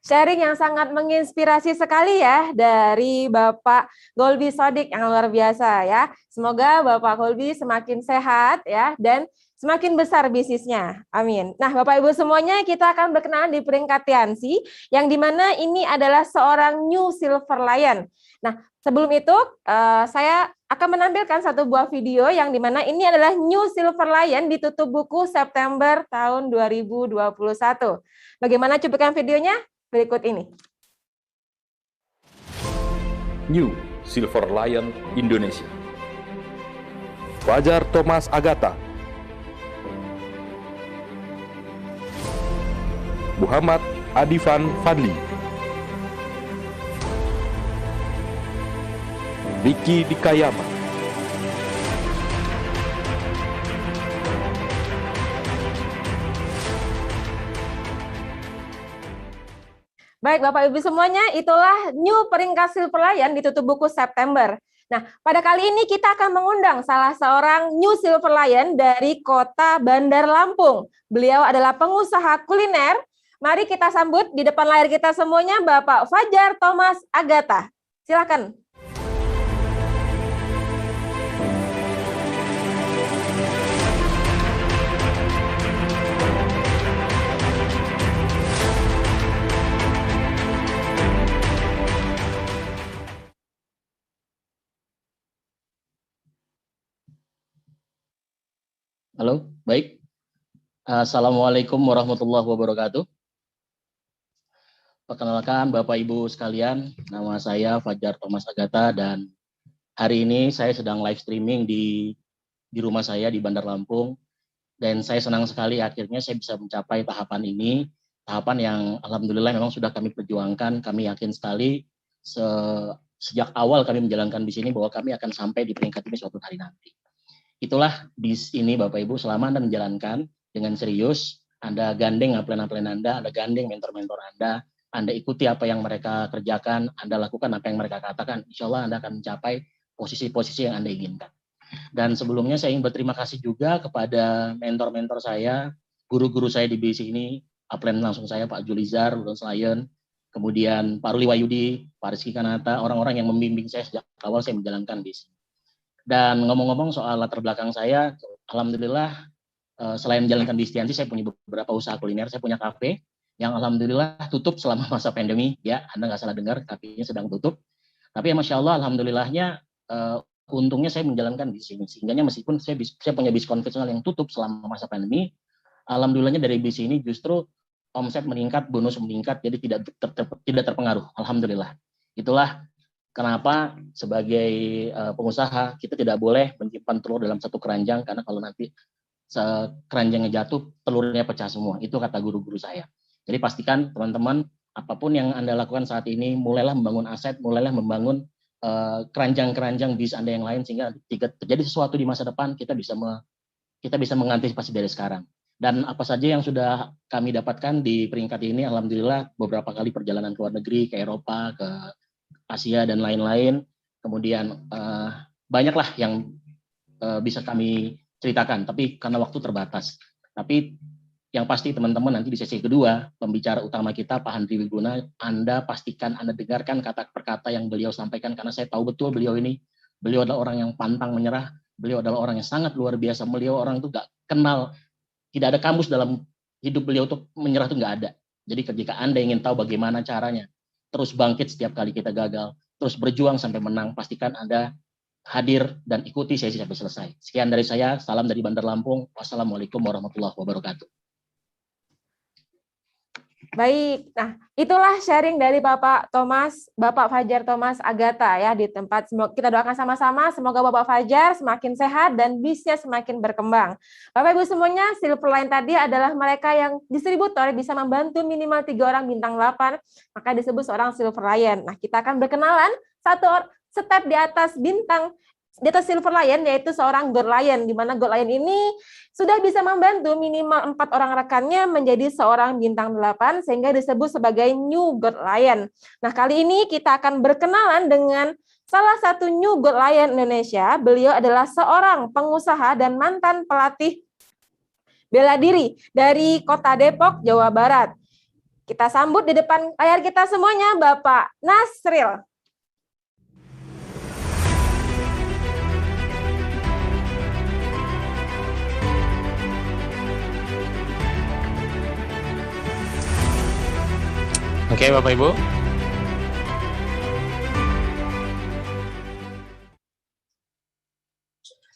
sharing yang sangat menginspirasi sekali ya dari Bapak Golbi Sodik yang luar biasa ya. Semoga Bapak Golbi semakin sehat ya dan semakin besar bisnisnya. Amin. Nah, Bapak Ibu semuanya, kita akan berkenalan di peringkat Tiansi, yang dimana ini adalah seorang New Silver Lion. Nah, sebelum itu, saya akan menampilkan satu buah video yang dimana ini adalah New Silver Lion ditutup buku September tahun 2021. Bagaimana cuplikan videonya? Berikut ini. New Silver Lion Indonesia. Fajar Thomas Agatha, Muhammad Adifan Fadli, Ricky Dikayama, Baik Bapak Ibu semuanya, itulah New peringkat Silver Lion ditutup buku September. Nah, pada kali ini kita akan mengundang salah seorang New Silver Lion dari kota Bandar Lampung. Beliau adalah pengusaha kuliner. Mari kita sambut di depan layar kita semuanya Bapak Fajar Thomas Agatha. Silakan. Halo, baik. Assalamualaikum warahmatullahi wabarakatuh. Perkenalkan Bapak Ibu sekalian, nama saya Fajar Thomas Agatha dan hari ini saya sedang live streaming di rumah saya di Bandar Lampung dan saya senang sekali akhirnya saya bisa mencapai tahapan ini, tahapan yang alhamdulillah memang sudah kami perjuangkan. Kami yakin sekali sejak awal kami menjalankan di sini bahwa kami akan sampai di peringkat ini suatu hari nanti. Itulah di sini Bapak Ibu, selama Anda menjalankan dengan serius, Anda gandeng upline-upline Anda gandeng mentor-mentor Anda ikuti apa yang mereka kerjakan, Anda lakukan apa yang mereka katakan, insya Allah Anda akan mencapai posisi-posisi yang Anda inginkan. Dan sebelumnya saya ingin berterima kasih juga kepada mentor-mentor saya, guru-guru saya di BC ini, upline langsung saya Pak Julizar, Lulus Lion, kemudian Pak Ruli Wayudi, Pak Rizky Kanata, orang-orang yang membimbing saya sejak awal saya menjalankan BC. Dan ngomong-ngomong soal latar belakang saya, alhamdulillah selain menjalankan di Tiansi, saya punya beberapa usaha kuliner, saya punya kafe yang alhamdulillah tutup selama masa pandemi, ya Anda nggak salah dengar, kafenya sedang tutup. Tapi ya Masya Allah, alhamdulillahnya untungnya saya menjalankan di sini, sehingga meskipun saya punya bis konvensional yang tutup selama masa pandemi, alhamdulillahnya dari bis ini justru omset meningkat, bonus meningkat, jadi tidak terpengaruh, alhamdulillah. Itulah kenapa sebagai pengusaha kita tidak boleh menyimpan telur dalam satu keranjang, karena kalau nanti keranjangnya jatuh, telurnya pecah semua. Itu kata guru-guru saya. Jadi pastikan teman-teman, apapun yang Anda lakukan saat ini, mulailah membangun aset, mulailah membangun keranjang-keranjang bis Anda yang lain, sehingga jika terjadi sesuatu di masa depan, kita bisa mengantisipasi dari sekarang. Dan apa saja yang sudah kami dapatkan di peringkat ini, alhamdulillah beberapa kali perjalanan ke luar negeri, ke Eropa, ke Asia dan lain-lain, kemudian banyaklah yang bisa kami ceritakan, tapi karena waktu terbatas. Tapi yang pasti teman-teman nanti di sesi kedua, pembicara utama kita Pak Handri Wiguna, Anda pastikan Anda dengarkan kata per kata yang beliau sampaikan, karena saya tahu betul beliau adalah orang yang pantang menyerah, Beliau adalah orang yang sangat luar biasa. Beliau orang itu gak kenal, tidak ada kamus dalam hidup beliau untuk menyerah itu nggak ada. Jadi ketika Anda ingin tahu bagaimana caranya, terus bangkit setiap kali kita gagal, terus berjuang sampai menang, pastikan Anda hadir dan ikuti sesi sampai selesai. Sekian dari saya, salam dari Bandar Lampung. Wassalamualaikum warahmatullahi wabarakatuh. Baik, nah itulah sharing dari Bapak Fajar Thomas Agata ya di tempat. Semoga kita doakan sama-sama, semoga Bapak Fajar semakin sehat dan bisnisnya semakin berkembang. Bapak Ibu semuanya, Silverline tadi adalah mereka yang distributor bisa membantu minimal 3 orang bintang 8, maka disebut seorang Silverline. Nah, kita akan berkenalan satu step di atas Silver Lion, yaitu seorang Gold Lion, di mana Gold Lion ini sudah bisa membantu minimal 4 orang rekannya menjadi seorang bintang 8, sehingga disebut sebagai New Gold Lion. Nah, kali ini kita akan berkenalan dengan salah satu New Gold Lion Indonesia. Beliau adalah seorang pengusaha dan mantan pelatih bela diri dari Kota Depok, Jawa Barat. Kita sambut di depan layar kita semuanya, Bapak Nasril. Oke, Bapak Ibu.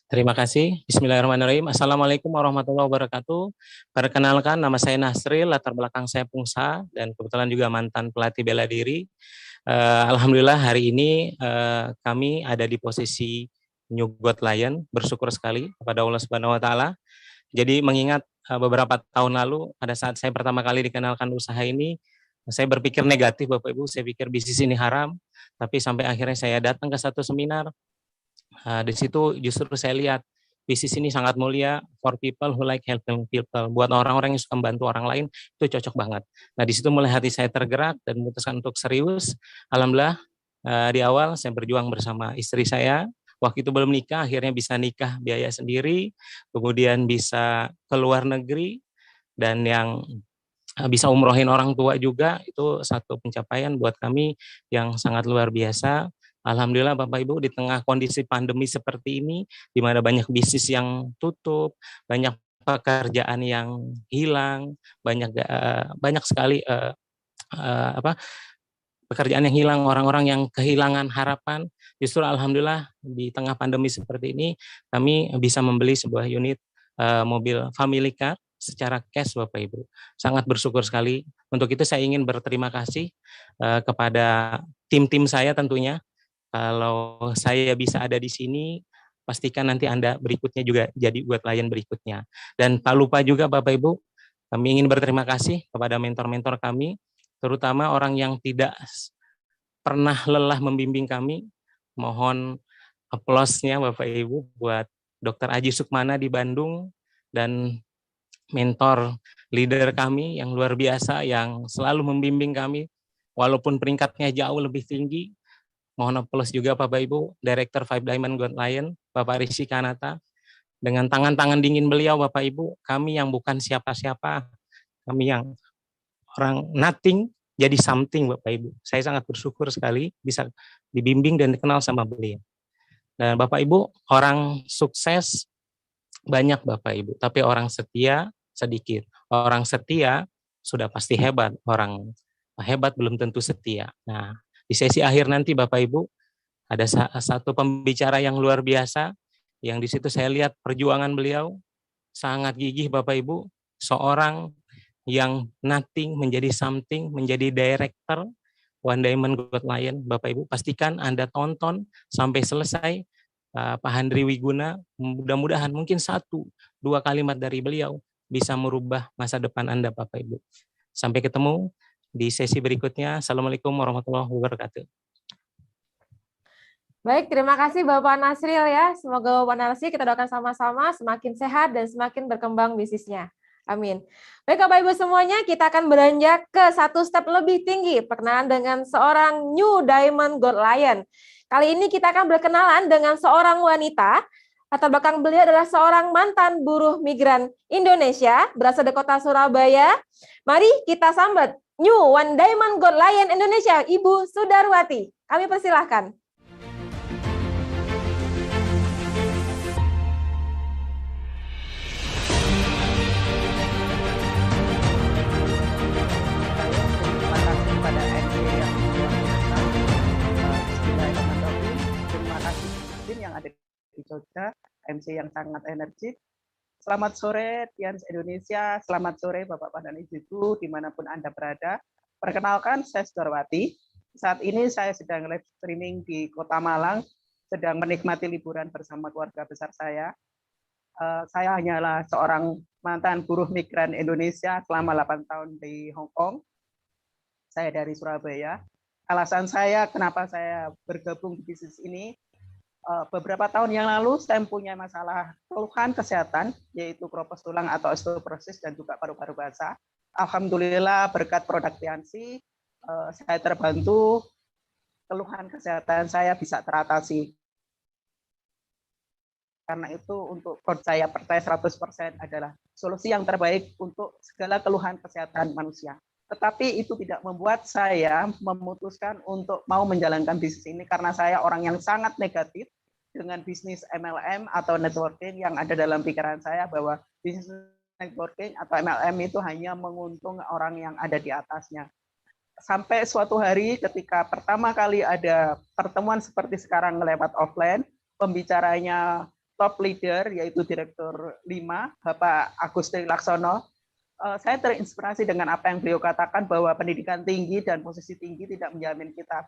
Terima kasih. Bismillahirrahmanirrahim. Assalamualaikum warahmatullahi wabarakatuh. Perkenalkan, nama saya Nasril, latar belakang saya pengusaha dan kebetulan juga mantan pelatih bela diri. Alhamdulillah hari ini kami ada di posisi New Gold Lion. Bersyukur sekali kepada Allah Subhanahu Wa Taala. Jadi mengingat beberapa tahun lalu pada saat saya pertama kali dikenalkan usaha ini, saya berpikir negatif, Bapak Ibu. Saya pikir bisnis ini haram, tapi sampai akhirnya saya datang ke satu seminar. Di situ justru saya lihat bisnis ini sangat mulia for people who like helping people. Buat orang-orang yang suka membantu orang lain, itu cocok banget. Nah, di situ mulai hati saya tergerak dan memutuskan untuk serius. Alhamdulillah, di awal saya berjuang bersama istri saya. Waktu itu belum nikah, akhirnya bisa nikah biaya sendiri, kemudian bisa ke luar negeri, dan yang bisa umrohin orang tua juga, itu satu pencapaian buat kami yang sangat luar biasa. Alhamdulillah Bapak Ibu, di tengah kondisi pandemi seperti ini, di mana banyak bisnis yang tutup, banyak pekerjaan yang hilang, banyak sekali pekerjaan yang hilang, orang-orang yang kehilangan harapan. Justru alhamdulillah di tengah pandemi seperti ini, kami bisa membeli sebuah unit mobil family car secara cash, Bapak Ibu. Sangat bersyukur sekali. Untuk itu saya ingin berterima kasih kepada tim-tim saya tentunya. Kalau saya bisa ada di sini, pastikan nanti Anda berikutnya juga jadi Gold Lion berikutnya. Dan tak lupa juga Bapak Ibu, kami ingin berterima kasih kepada mentor-mentor kami, terutama orang yang tidak pernah lelah membimbing kami. Mohon aplausnya Bapak Ibu buat Dr. Aji Sukmana di Bandung, dan mentor leader kami yang luar biasa yang selalu membimbing kami walaupun peringkatnya jauh lebih tinggi. Mohon aplaus juga Bapak Ibu, Director 5 Diamond Gold Lion, Bapak Rizky Kanata. Dengan tangan-tangan dingin beliau Bapak Ibu, kami yang bukan siapa-siapa, kami yang orang nothing jadi something Bapak Ibu. Saya sangat bersyukur sekali bisa dibimbing dan dikenal sama beliau. Dan Bapak Ibu, orang sukses banyak Bapak Ibu, tapi orang setia sedikit. Orang setia sudah pasti hebat, orang hebat belum tentu setia. Nah, di sesi akhir nanti Bapak Ibu ada satu pembicara yang luar biasa, yang di situ saya lihat perjuangan beliau sangat gigih Bapak Ibu, seorang yang nothing menjadi something, menjadi director One Diamond Gold Lion. Bapak Ibu pastikan Anda tonton sampai selesai. Pak Handri Wiguna, mudah-mudahan mungkin 1-2 kalimat dari beliau bisa merubah masa depan Anda Bapak Ibu. Sampai ketemu di sesi berikutnya. Assalamualaikum warahmatullahi wabarakatuh. Baik, terima kasih Bapak Nasril ya. Semoga Bapak Nasril kita doakan sama-sama semakin sehat dan semakin berkembang bisnisnya. Amin. Baik Bapak Ibu semuanya, kita akan beranjak ke satu step lebih tinggi, perkenalan dengan seorang New Diamond Gold Lion. Kali ini kita akan berkenalan dengan seorang wanita. Latar belakang beliau adalah seorang mantan buruh migran Indonesia, berasal dari kota Surabaya. Mari kita sambut New One Diamond Gold Lion Indonesia, Ibu Sudarwati. Kami persilahkan. TNC yang sangat energik. Selamat sore Tians Indonesia, selamat sore Bapak dan Ibu dimanapun Anda berada. Perkenalkan, saya Sudarwati. Saat ini saya sedang live streaming di Kota Malang, sedang menikmati liburan bersama keluarga besar saya. Saya hanyalah seorang mantan buruh migran Indonesia selama 8 tahun di Hong Kong. Saya dari Surabaya. Alasan saya kenapa saya bergabung di bisnis ini, beberapa tahun yang lalu saya mempunyai masalah keluhan kesehatan, yaitu kropos tulang atau osteoporosis dan juga paru-paru basah. Alhamdulillah berkat produk Tiansi, saya terbantu, keluhan kesehatan saya bisa teratasi. Karena itu untuk saya percaya 100% adalah solusi yang terbaik untuk segala keluhan kesehatan manusia. Tetapi itu tidak membuat saya memutuskan untuk mau menjalankan bisnis ini karena saya orang yang sangat negatif dengan bisnis MLM atau networking yang ada dalam pikiran saya bahwa bisnis networking atau MLM itu hanya menguntung orang yang ada di atasnya. Sampai suatu hari ketika pertama kali ada pertemuan seperti sekarang lewat offline, pembicaranya top leader yaitu Direktur 5, Bapak Agus Trilaksono, saya terinspirasi dengan apa yang beliau katakan bahwa pendidikan tinggi dan posisi tinggi tidak menjamin kita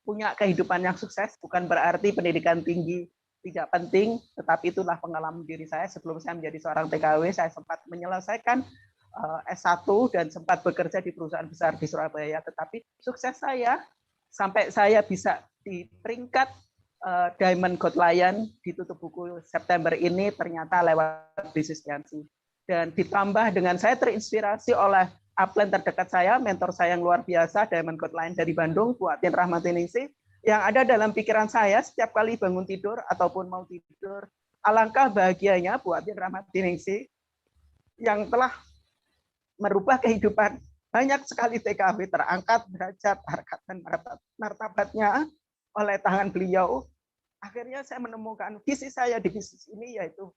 punya kehidupan yang sukses, bukan berarti pendidikan tinggi tidak penting, tetapi itulah pengalaman diri saya sebelum saya menjadi seorang TKW, saya sempat menyelesaikan S1 dan sempat bekerja di perusahaan besar di Surabaya, tetapi sukses saya sampai saya bisa di peringkat Diamond Gold Lion di tutup buku September ini ternyata lewat bisnis Tiansi. Dan ditambah dengan saya terinspirasi oleh upline terdekat saya, mentor saya yang luar biasa, Diamond Gold Lion dari Bandung, Bu Atin Rahmatiningsih, yang ada dalam pikiran saya setiap kali bangun tidur ataupun mau tidur. Alangkah bahagianya Bu Atin Rahmatiningsih yang telah merubah kehidupan banyak sekali TKW, terangkat derajat, harkat, dan martabatnya oleh tangan beliau. Akhirnya saya menemukan visi saya di bisnis ini, yaitu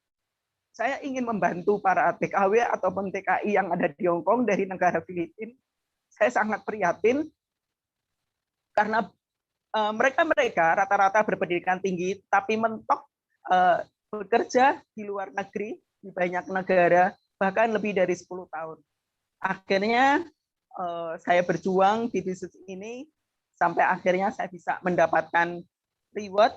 saya ingin membantu para TKW ataupun TKI yang ada di Hong Kong dari negara Filipina. Saya sangat prihatin karena mereka rata-rata berpendidikan tinggi, tapi mentok bekerja di luar negeri, di banyak negara, bahkan lebih dari 10 tahun. Akhirnya saya berjuang di bisnis ini, sampai akhirnya saya bisa mendapatkan reward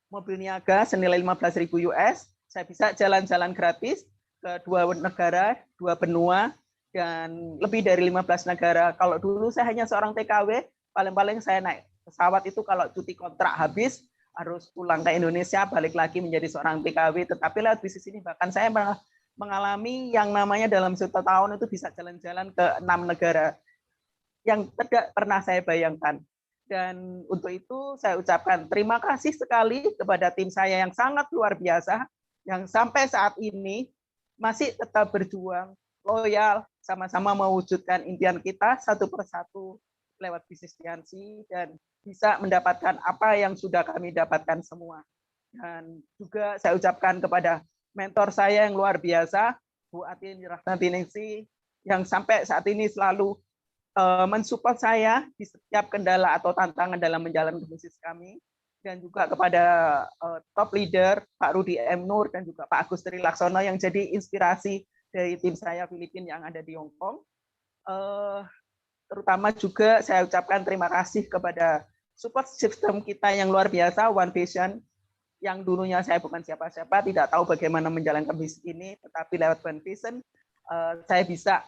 mobil niaga senilai 15.000 US. Saya bisa jalan-jalan gratis ke 2 negara, 2 benua, dan lebih dari 15 negara. Kalau dulu saya hanya seorang TKW, paling-paling saya naik pesawat itu kalau cuti kontrak habis, harus pulang ke Indonesia, balik lagi menjadi seorang TKW. Tetapi lewat bisnis ini bahkan saya mengalami yang namanya dalam 1 tahun itu bisa jalan-jalan ke 6 negara yang tidak pernah saya bayangkan. Dan untuk itu saya ucapkan terima kasih sekali kepada tim saya yang sangat luar biasa, yang sampai saat ini masih tetap berjuang, loyal, sama-sama mewujudkan impian kita satu persatu lewat bisnis Tiansi dan bisa mendapatkan apa yang sudah kami dapatkan semua. Dan juga saya ucapkan kepada mentor saya yang luar biasa, Bu Atin Rahmatiningsih, yang sampai saat ini selalu mensupport saya di setiap kendala atau tantangan dalam menjalankan bisnis kami, dan juga kepada top leader Pak Rudi M. Nur dan juga Pak Agus Trilaksono yang jadi inspirasi dari tim saya Filipina yang ada di Hong Kong. Terutama juga saya ucapkan terima kasih kepada support system kita yang luar biasa, One Vision, yang dulunya saya bukan siapa-siapa, tidak tahu bagaimana menjalankan bisnis ini, tetapi lewat One Vision saya bisa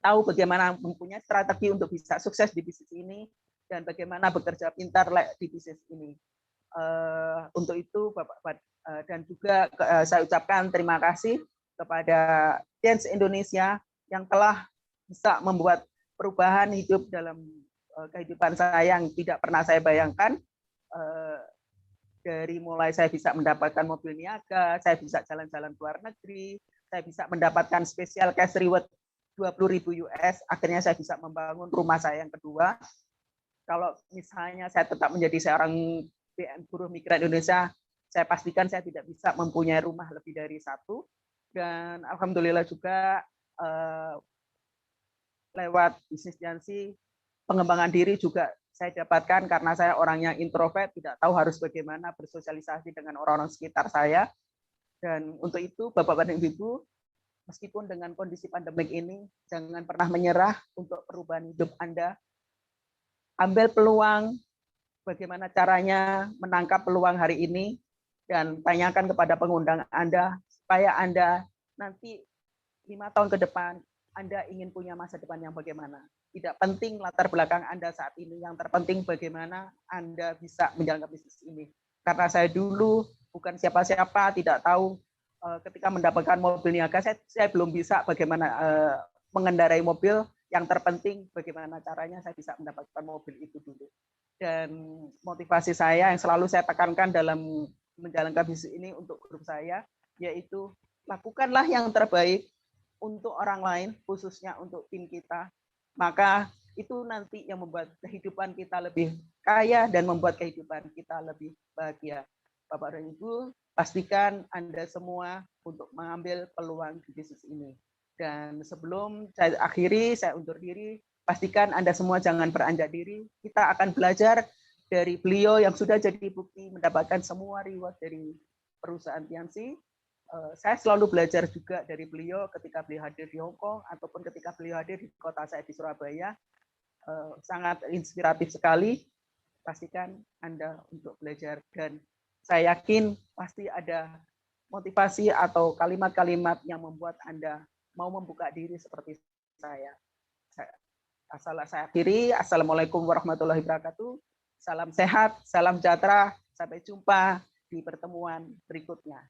tahu bagaimana mempunyai strategi untuk bisa sukses di bisnis ini dan bagaimana bekerja pintar di bisnis ini. Untuk itu, Bapak dan juga saya ucapkan terima kasih kepada Tiansi Indonesia yang telah bisa membuat perubahan hidup dalam kehidupan saya yang tidak pernah saya bayangkan. Dari mulai saya bisa mendapatkan mobil niaga, saya bisa jalan-jalan ke luar negeri, saya bisa mendapatkan special cash reward 20.000 US, akhirnya saya bisa membangun rumah saya yang kedua. Kalau misalnya saya tetap menjadi seorang buruh migran Indonesia, saya pastikan saya tidak bisa mempunyai rumah lebih dari 1. Dan alhamdulillah juga lewat bisnis Tiansi, pengembangan diri juga saya dapatkan karena saya orangnya introvert, tidak tahu harus bagaimana bersosialisasi dengan orang-orang sekitar saya. Dan untuk itu, Bapak dan Ibu, meskipun dengan kondisi pandemik ini, jangan pernah menyerah untuk perubahan hidup Anda. Ambil peluang, bagaimana caranya menangkap peluang hari ini, dan tanyakan kepada pengundang Anda, supaya Anda nanti 5 tahun ke depan, Anda ingin punya masa depan yang bagaimana. Tidak penting latar belakang Anda saat ini, yang terpenting bagaimana Anda bisa menjalankan bisnis ini. Karena saya dulu bukan siapa-siapa, tidak tahu ketika mendapatkan mobil niaga, saya belum bisa bagaimana mengendarai mobil. Yang terpenting bagaimana caranya saya bisa mendapatkan mobil itu dulu. Dan motivasi saya yang selalu saya tekankan dalam menjalankan bisnis ini untuk grup saya, yaitu lakukanlah yang terbaik untuk orang lain, khususnya untuk tim kita. Maka itu nanti yang membuat kehidupan kita lebih kaya dan membuat kehidupan kita lebih bahagia. Bapak dan Ibu, pastikan Anda semua untuk mengambil peluang di bisnis ini. Dan sebelum saya akhiri, saya undur diri, pastikan Anda semua jangan beranjak diri. Kita akan belajar dari beliau yang sudah jadi bukti mendapatkan semua reward dari perusahaan Tiansi. Saya selalu belajar juga dari beliau ketika beliau hadir di Hong Kong ataupun ketika beliau hadir di kota saya di Surabaya. Sangat inspiratif sekali. Pastikan Anda untuk belajar, dan saya yakin pasti ada motivasi atau kalimat-kalimat yang membuat Anda mau membuka diri seperti saya. Saya akhiri. Assalamualaikum warahmatullahi wabarakatuh. Salam sehat, salam sejahtera. Sampai jumpa di pertemuan berikutnya.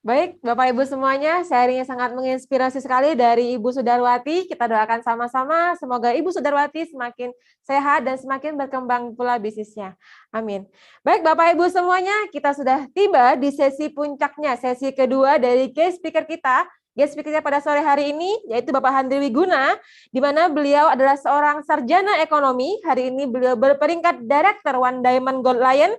Baik, Bapak Ibu semuanya, sharingnya sangat menginspirasi sekali dari Ibu Sudarwati. Kita doakan sama-sama, semoga Ibu Sudarwati semakin sehat dan semakin berkembang pula bisnisnya. Amin. Baik, Bapak Ibu semuanya, kita sudah tiba di sesi puncaknya, sesi kedua dari guest speaker kita. Guest speaker pada sore hari ini yaitu Bapak Handri Wiguna, di mana beliau adalah seorang sarjana ekonomi. Hari ini beliau berperingkat Director One Diamond Gold Lion,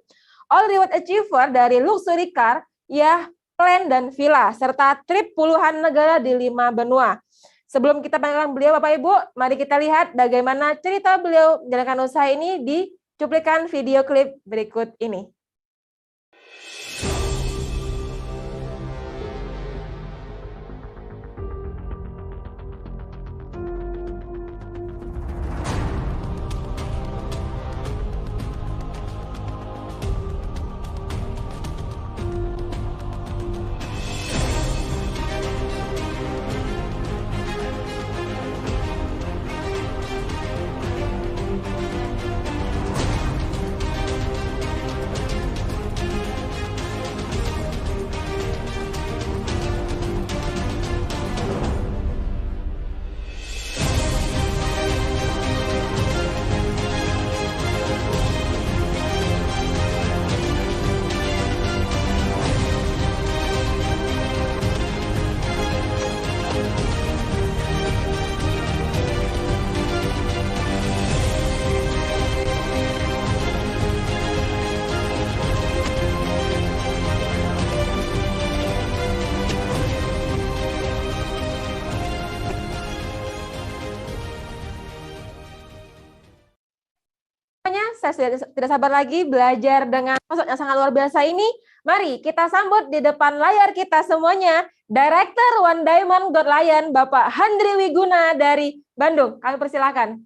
All Reward Achiever dari Luxury Car, ya, plan dan villa, serta trip puluhan negara di 5 benua. Sebelum kita panggilkan beliau, Bapak Ibu, mari kita lihat bagaimana cerita beliau menjalankan usaha ini di cuplikan video klip berikut ini. Saya tidak sabar lagi belajar dengan sosok yang sangat luar biasa ini. Mari kita sambut di depan layar kita semuanya, Director One Diamond Gold Lion, Bapak Handri Wiguna dari Bandung. Kami persilakan.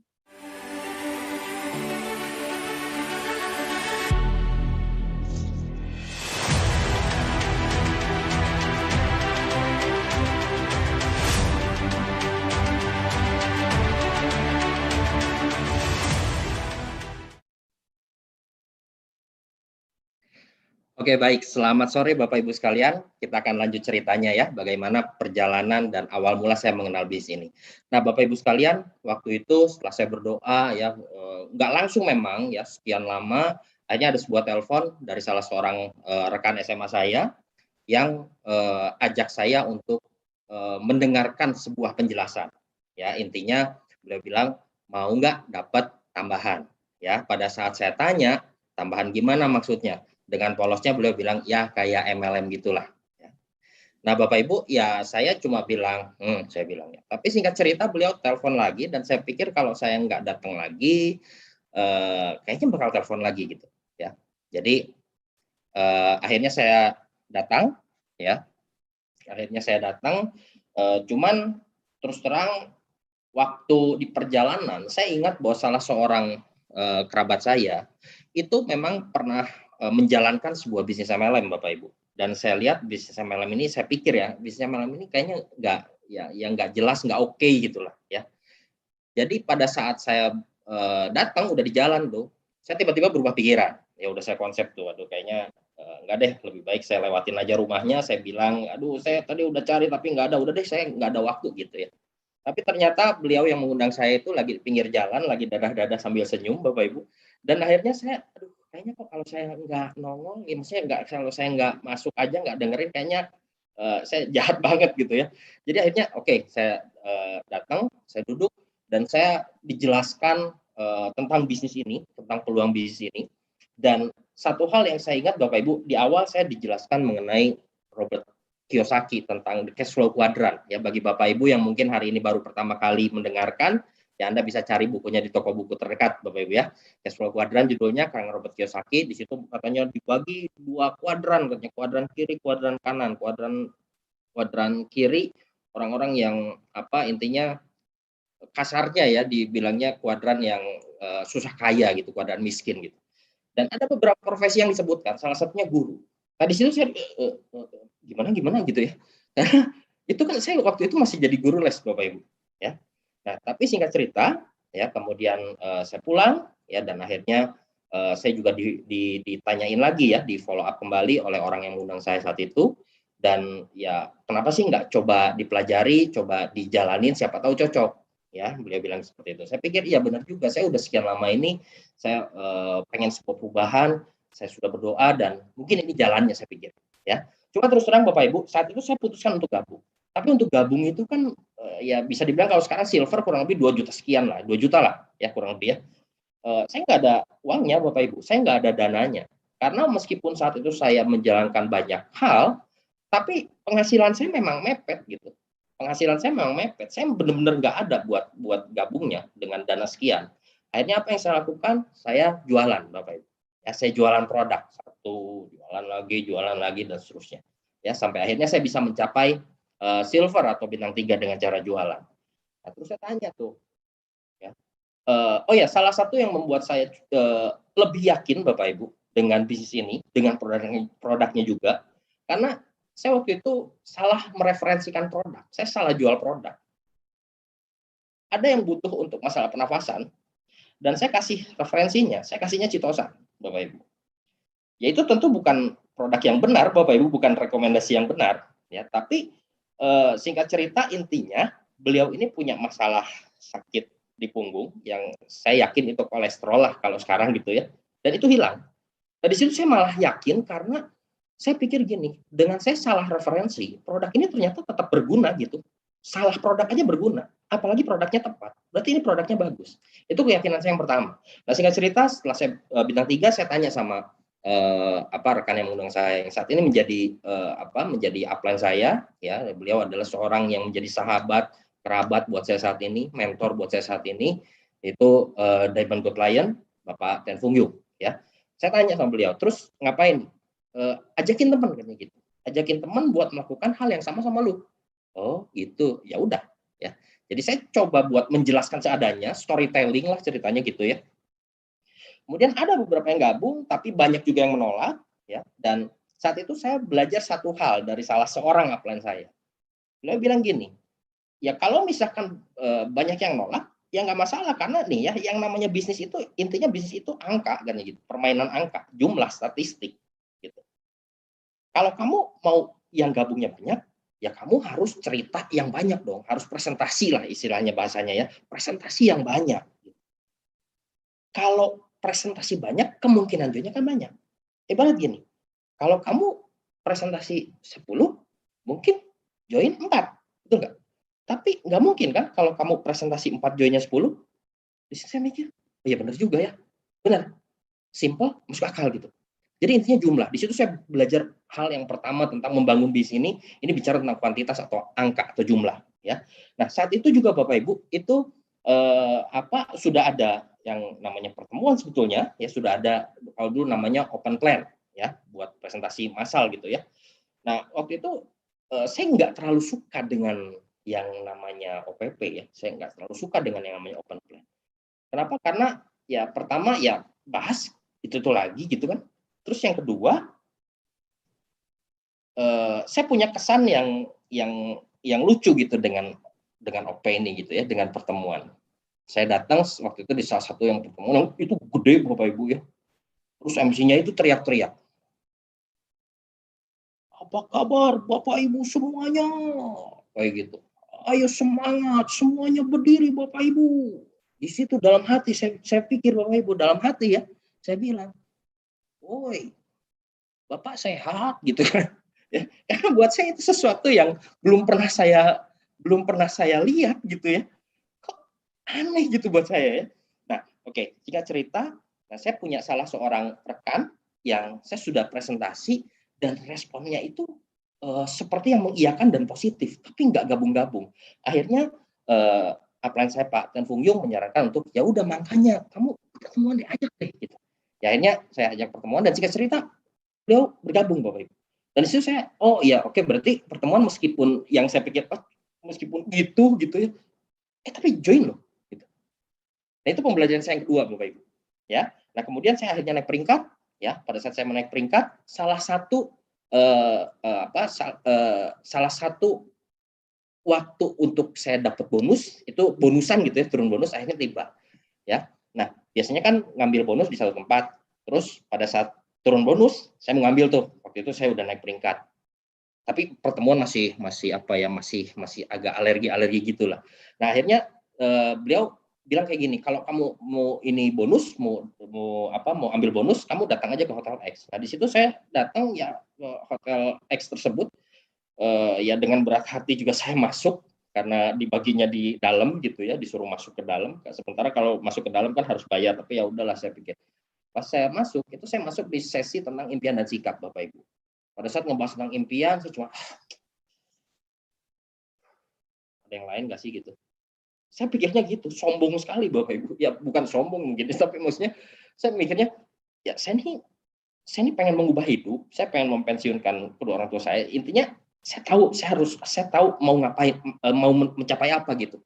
Oke, baik. Selamat sore Bapak Ibu sekalian. Kita akan lanjut ceritanya ya, bagaimana perjalanan dan awal mula saya mengenal bisnis ini. Nah, Bapak Ibu sekalian, waktu itu setelah saya berdoa ya, nggak langsung memang ya, sekian lama, akhirnya ada sebuah telepon dari salah seorang rekan SMA saya yang ajak saya untuk mendengarkan sebuah penjelasan. Ya, intinya beliau bilang, mau nggak dapat tambahan? Ya, pada saat saya tanya, tambahan gimana maksudnya? Dengan polosnya beliau bilang, ya kayak MLM gitulah. Nah, Bapak Ibu, ya saya cuma bilang, saya bilang ya. Tapi singkat cerita beliau telepon lagi dan saya pikir kalau saya nggak datang lagi, kayaknya bakal telepon lagi gitu, ya. Jadi akhirnya saya datang, ya. Akhirnya saya datang, cuman terus terang waktu di perjalanan saya ingat bahwa salah seorang kerabat saya itu memang pernah menjalankan sebuah bisnis MLM, Bapak Ibu. Dan saya lihat bisnis MLM ini, saya pikir ya, bisnis MLM ini kayaknya nggak jelas, nggak oke gitulah ya. Jadi pada saat saya datang udah di jalan tuh, saya tiba-tiba berubah pikiran. Ya udah saya konsep tuh, aduh kayaknya nggak deh, lebih baik saya lewatin aja rumahnya. Saya bilang, aduh saya tadi udah cari tapi nggak ada, udah deh saya nggak ada waktu gitu ya. Tapi ternyata beliau yang mengundang saya itu lagi di pinggir jalan, lagi dadah-dadah sambil senyum, Bapak Ibu. Dan akhirnya saya, aduh kayaknya kok kalau saya nggak nongol, ya maksudnya kalau saya nggak masuk aja, nggak dengerin, kayaknya saya jahat banget gitu ya. Jadi akhirnya oke, saya datang, saya duduk, dan saya dijelaskan tentang bisnis ini, tentang peluang bisnis ini. Dan satu hal yang saya ingat Bapak Ibu, di awal saya dijelaskan mengenai Robert Kiyosaki tentang the cash flow quadrant. Ya, bagi Bapak Ibu yang mungkin hari ini baru pertama kali mendengarkan, ya Anda bisa cari bukunya di toko buku terdekat, Bapak Ibu ya. Cash flow quadrant judulnya, karena Robert Kiyosaki. Di situ katanya dibagi 2 kuadran, katanya kuadran kiri, kuadran kanan. Kuadran kiri orang-orang yang intinya kasarnya ya dibilangnya kuadran yang susah kaya gitu, kuadran miskin gitu. Dan ada beberapa profesi yang disebutkan, salah satunya guru. Nah di situ saya gimana gitu ya. Itu kan saya waktu itu masih jadi guru les, Bapak Ibu ya. Nah tapi singkat cerita ya, kemudian saya pulang ya, dan akhirnya saya juga ditanyain lagi ya, di follow up kembali oleh orang yang mengundang saya saat itu. Dan ya kenapa sih nggak coba dipelajari, coba dijalanin, siapa tahu cocok ya, beliau bilang seperti itu. Saya pikir iya benar juga, saya udah sekian lama ini saya pengen sebuah perubahan, saya sudah berdoa dan mungkin ini jalannya, saya pikir ya. Cuma terus terang Bapak Ibu, saat itu saya putuskan untuk gabung. Tapi untuk gabung itu kan ya bisa dibilang kalau sekarang silver kurang lebih 2 juta sekian lah, 2 juta lah ya kurang lebih ya. Saya nggak ada uangnya Bapak Ibu, saya nggak ada dananya. Karena meskipun saat itu saya menjalankan banyak hal, tapi penghasilan saya memang mepet gitu. Penghasilan saya memang mepet. Saya benar-benar nggak ada buat gabungnya dengan dana sekian. Akhirnya apa yang saya lakukan? Saya jualan, Bapak Ibu. Ya, saya jualan produk. Satu, jualan lagi, dan seterusnya. Ya, sampai akhirnya saya bisa mencapai silver atau bintang 3 dengan cara jualan. Nah, terus saya tanya tuh. Ya. Oh ya, salah satu yang membuat saya lebih yakin, Bapak Ibu, dengan bisnis ini, dengan produknya juga, karena saya waktu itu salah mereferensikan produk. Saya salah jual produk. Ada yang butuh untuk masalah pernafasan, dan saya kasih referensinya, saya kasihnya Citosan, Bapak Ibu. Ya itu tentu bukan produk yang benar, Bapak Ibu, bukan rekomendasi yang benar. Ya, tapi singkat cerita intinya, beliau ini punya masalah sakit di punggung, yang saya yakin itu kolesterol lah kalau sekarang gitu ya, dan itu hilang. Nah, di situ saya malah yakin karena saya pikir gini, dengan saya salah referensi, produk ini ternyata tetap berguna gitu. Salah produk aja berguna, apalagi produknya tepat. Berarti ini produknya bagus. Itu keyakinan saya yang pertama. Nah, singkat cerita, setelah saya bintang 3, saya tanya sama rekan yang mengundang saya yang saat ini menjadi upline saya. Ya, beliau adalah seorang yang menjadi sahabat, kerabat buat saya saat ini, mentor buat saya saat ini. Itu Diamond Good Lion, Bapak Ten Fung Yu. Ya, saya tanya sama beliau, terus ngapain? Ajakin teman katanya gitu, ajakin teman buat melakukan hal yang sama lu. Oh gitu, ya udah ya. Jadi saya coba buat menjelaskan seadanya, storytelling lah ceritanya gitu ya. Kemudian ada beberapa yang gabung, tapi banyak juga yang menolak ya. Dan saat itu saya belajar satu hal dari salah seorang upline saya. Beliau bilang gini, ya kalau misalkan banyak yang nolak, ya nggak masalah, karena nih ya, yang namanya bisnis itu intinya bisnis itu angka kan gitu, permainan angka, jumlah, statistik. Gitu. Kalau kamu mau yang gabungnya banyak, ya kamu harus cerita yang banyak dong, harus presentasi lah istilahnya bahasanya ya, presentasi yang banyak. Kalau presentasi banyak, kemungkinan joinnya kan banyak. Ibarat gini, kalau kamu presentasi 10, mungkin join 4, betul nggak? Tapi nggak mungkin kan kalau kamu presentasi 4 joinnya 10. Di sini saya mikir, oh iya benar juga ya, benar, simple, masuk akal gitu. Jadi intinya jumlah. Di situ saya belajar hal yang pertama tentang membangun bisnis ini bicara tentang kuantitas atau angka atau jumlah, ya. Nah, saat itu juga Bapak Ibu itu sudah ada yang namanya pertemuan sebetulnya, ya sudah ada kalau dulu namanya open plan, ya, buat presentasi massal gitu ya. Nah, waktu itu saya nggak terlalu suka dengan yang namanya OPP ya, saya nggak terlalu suka dengan yang namanya open plan. Kenapa? Karena ya pertama ya bahas itu tuh lagi gitu kan. Terus yang kedua, saya punya kesan yang lucu gitu dengan OP ini gitu ya, dengan pertemuan. Saya datang waktu itu di salah satu yang pertemuan itu gede Bapak Ibu ya. Terus MC-nya itu teriak-teriak. Apa kabar Bapak Ibu semuanya? Kayak gitu. Ayo semangat, semuanya berdiri Bapak Ibu. Di situ dalam hati saya pikir Bapak Ibu, dalam hati ya, saya bilang, woi, Bapak sehat gitu kan. Ya, karena buat saya itu sesuatu yang belum pernah saya lihat gitu ya. Kok aneh gitu buat saya ya. Nah, oke, jika cerita, nah saya punya salah seorang rekan yang saya sudah presentasi dan responnya itu seperti yang mengiyakan dan positif, tapi nggak gabung-gabung. Akhirnya upline saya Pak Tan Fung Yung menyarankan untuk ya udah makanya kamu pertemuan diajak deh gitu. Ya akhirnya saya ajak pertemuan dan jika cerita beliau bergabung Bapak Ibu. Dan di situ saya, oh iya oke, berarti pertemuan meskipun yang saya pikir meskipun gitu ya, tapi join loh. Gitu. Nah itu pembelajaran saya yang kedua Bapak Ibu. Ya, nah kemudian saya akhirnya naik peringkat. Ya, pada saat saya menaik peringkat, salah satu waktu untuk saya dapat bonus itu bonusan gitu ya, turun bonus akhirnya tiba. Ya, nah biasanya kan ngambil bonus di satu tempat, terus pada saat turun bonus saya mengambil tuh, waktu itu saya udah naik peringkat, tapi pertemuan masih agak alergi gitulah. Nah akhirnya beliau bilang kayak gini, kalau kamu mau ini bonus, mau ambil bonus, kamu datang aja ke Hotel X. Nah di situ saya datang ya ke Hotel X tersebut, ya dengan berat hati juga saya masuk karena dibaginya di dalam gitu ya, disuruh masuk ke dalam. Sementara kalau masuk ke dalam kan harus bayar, tapi ya udahlah saya pikir. Pas saya masuk, itu saya masuk di sesi tentang impian dan sikap Bapak Ibu. Pada saat ngebahas tentang impian, saya cuma ada yang lain nggak sih gitu. Saya pikirnya gitu, sombong sekali Bapak Ibu. Ya bukan sombong mungkin, tapi maksudnya saya mikirnya, ya saya ini pengen mengubah hidup, saya pengen mempensiunkan kedua orang tua saya. Intinya saya tahu mau ngapain, mau mencapai apa gitu.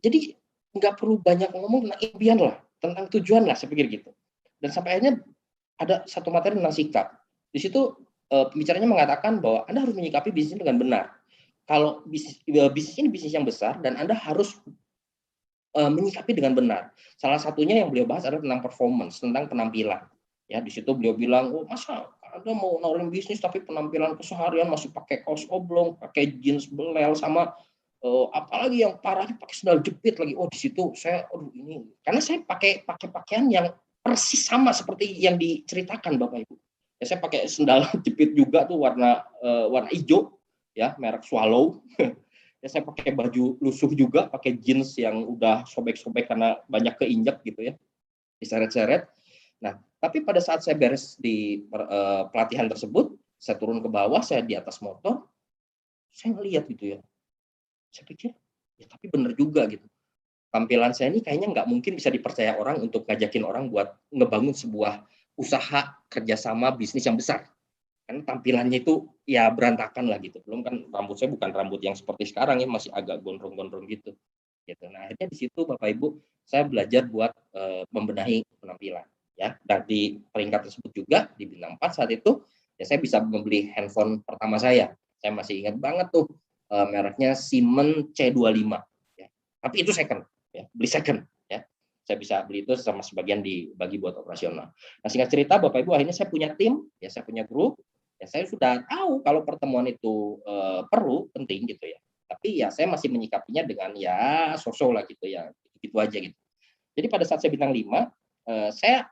Jadi nggak perlu banyak ngomong tentang impian lah, tentang tujuan lah, saya pikir gitu. Dan sampai akhirnya ada satu materi tentang sikap. Di situ pembicaranya mengatakan bahwa Anda harus menyikapi bisnis dengan benar. Kalau bisnis ini bisnis yang besar dan Anda harus menyikapi dengan benar. Salah satunya yang beliau bahas adalah tentang performance, tentang penampilan. Ya, di situ beliau bilang, "Oh, masa Anda mau nawarin bisnis tapi penampilan keseharian masih pakai kaos oblong, pakai jeans belel sama apalagi yang parahnya pakai sandal jepit lagi." Oh, di situ saya ini karena saya pakai pakaian yang persis sama seperti yang diceritakan Bapak Ibu. Ya, saya pakai sandal jepit juga tuh warna hijau. Ya, merek Swallow. Ya, saya pakai baju lusuh juga, pakai jeans yang udah sobek-sobek karena banyak keinjak gitu ya, diseret-seret. Nah, tapi pada saat saya beres di pelatihan tersebut, saya turun ke bawah, saya di atas motor, saya ngelihat gitu ya. Saya pikir, ya tapi bener juga gitu. Tampilan saya ini kayaknya nggak mungkin bisa dipercaya orang untuk ngajakin orang buat ngebangun sebuah usaha kerjasama bisnis yang besar. Karena tampilannya itu ya berantakan lah gitu. Belum kan rambut saya bukan rambut yang seperti sekarang ya, masih agak gondrong-gondrong gitu. Nah akhirnya di situ Bapak Ibu saya belajar buat membenahi penampilan ya. Dan di peringkat tersebut juga di bintang 4 saat itu ya saya bisa membeli handphone pertama saya. Saya masih ingat banget tuh mereknya Siemens C25 ya. Tapi itu second ya, beli second ya. Saya bisa beli itu sama sebagian dibagi buat operasional. Nah singkat cerita Bapak Ibu akhirnya saya punya tim ya, saya punya grup. Ya, saya sudah tahu kalau pertemuan itu perlu, penting gitu ya. Tapi ya saya masih menyikapinya dengan ya sosok lah gitu ya, gitu aja gitu. Jadi pada saat saya bintang 5, saya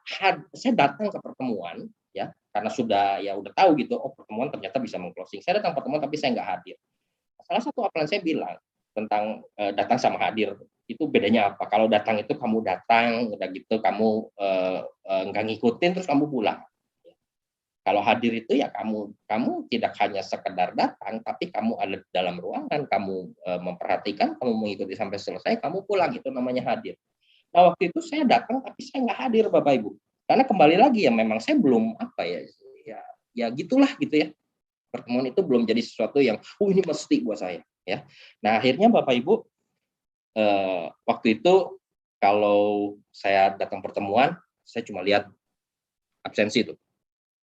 datang ke pertemuan ya, karena sudah tahu gitu, oh pertemuan ternyata bisa meng-closing. Saya datang pertemuan tapi saya nggak hadir. Salah satu upline saya bilang tentang datang sama hadir itu bedanya apa? Kalau datang itu kamu datang, udah gitu kamu nggak ngikutin terus kamu pulang. Kalau hadir itu ya kamu tidak hanya sekedar datang, tapi kamu ada di dalam ruangan, kamu memperhatikan, kamu mengikuti sampai selesai, kamu pulang, itu namanya hadir. Nah, waktu itu saya datang tapi saya nggak hadir, Bapak Ibu. Karena kembali lagi ya memang saya belum ya gitulah gitu ya. Pertemuan itu belum jadi sesuatu yang ini mesti buat saya ya. Nah, akhirnya Bapak Ibu waktu itu kalau saya datang pertemuan, saya cuma lihat absensi itu.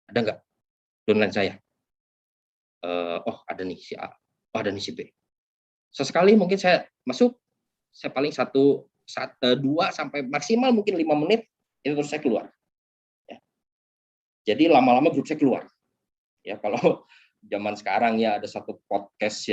Ada nggak downline saya? Ada nih si A, ada nih si B. Sesekali mungkin saya masuk, saya paling 2 sampai maksimal mungkin 5 menit, itu terus saya keluar. Ya. Jadi lama-lama grup saya keluar. Ya, kalau zaman sekarang ya ada satu podcast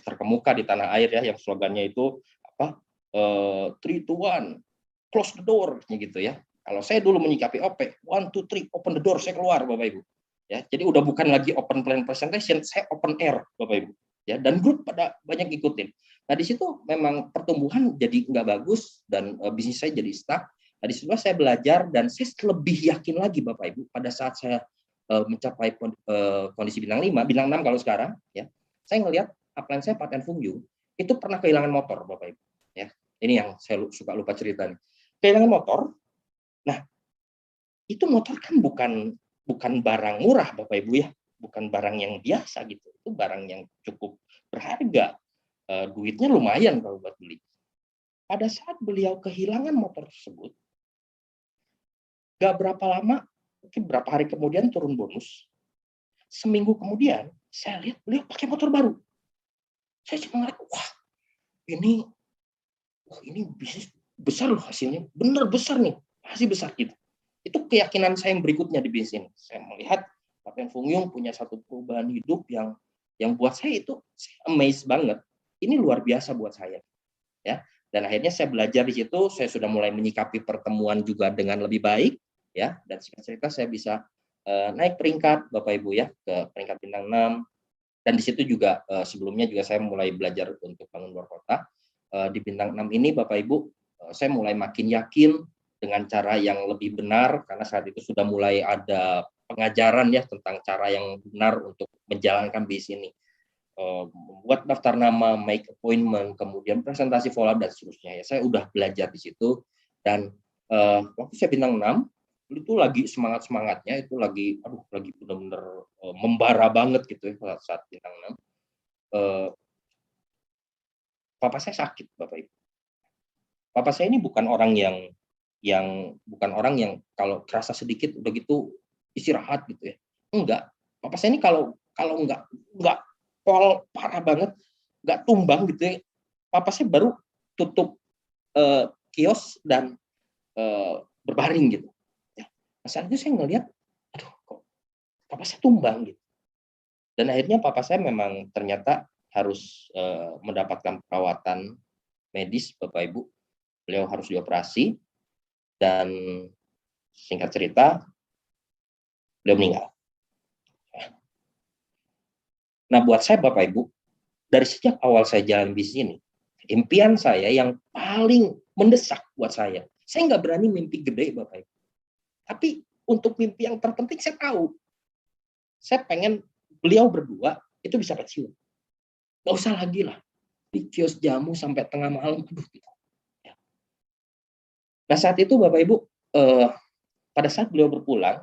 terkemuka di tanah air ya, yang slogannya itu 3, 2, 1, close the door gitu ya. Kalau saya dulu menyikapi OP, 1, 2, 3, open the door, saya keluar, Bapak Ibu. Ya, jadi udah bukan lagi open plan presentation, saya open air, Bapak Ibu. Ya, dan grup pada banyak ngikutin. Nah, di situ memang pertumbuhan jadi nggak bagus dan bisnis saya jadi stuck. Nah, di situ saya belajar dan saya lebih yakin lagi, Bapak Ibu, pada saat saya mencapai kondisi bintang 5, bintang 6 kalau sekarang, ya, saya ngelihat upline saya Pak Fung Yung itu pernah kehilangan motor, Bapak Ibu. Ya, ini yang saya suka lupa cerita nih. Kehilangan motor. Nah, itu motor kan bukan barang murah, Bapak Ibu ya, bukan barang yang biasa gitu, itu barang yang cukup berharga, duitnya lumayan kalau buat beli. Pada saat beliau kehilangan motor tersebut, gak berapa lama, mungkin berapa hari kemudian turun bonus, seminggu kemudian saya lihat beliau pakai motor baru. Saya cuma ngeliat, ini bisnis besar loh hasilnya, bener besar nih, hasil besar gitu. Itu keyakinan saya yang berikutnya di bisnis ini. Saya melihat Pak Fung Yung punya satu perubahan hidup yang buat saya itu amazed banget. Ini luar biasa buat saya. Ya. Dan akhirnya saya belajar di situ, saya sudah mulai menyikapi pertemuan juga dengan lebih baik, ya. Dan singkat cerita saya bisa naik peringkat, Bapak Ibu ya, ke peringkat bintang 6. Dan di situ juga sebelumnya juga saya mulai belajar untuk bangun luar kota. Di bintang 6 ini Bapak Ibu, saya mulai makin yakin dengan cara yang lebih benar, karena saat itu sudah mulai ada pengajaran ya tentang cara yang benar untuk menjalankan bisnis ini. Membuat daftar nama, make appointment, kemudian presentasi follow up dan seterusnya. Ya, saya udah belajar di situ. Dan waktu saya bintang 6 itu lagi semangatnya, itu lagi benar-benar membara banget gitu ya saat bintang 6. Papa saya sakit, Bapak Ibu. Papa saya ini bukan orang yang kalau terasa sedikit udah gitu istirahat gitu ya. Enggak. Papa saya ini kalau enggak pol parah banget, enggak tumbang gitu ya. Papa saya baru tutup kios dan berbaring gitu. Ya. Nah, saat itu saya ngelihat, kok papa saya tumbang gitu. Dan akhirnya papa saya memang ternyata harus mendapatkan perawatan medis, Bapak Ibu. Beliau harus dioperasi. Dan singkat cerita, beliau meninggal. Nah, buat saya Bapak Ibu, dari sejak awal saya jalan bisnis ini, impian saya yang paling mendesak buat saya nggak berani mimpi gede Bapak Ibu. Tapi untuk mimpi yang terpenting saya tahu, saya pengen beliau berdua itu bisa pensiun. Nggak usah lagi lah, di kios jamu sampai tengah malam, gitu. Nah, saat itu Bapak Ibu, pada saat beliau berpulang,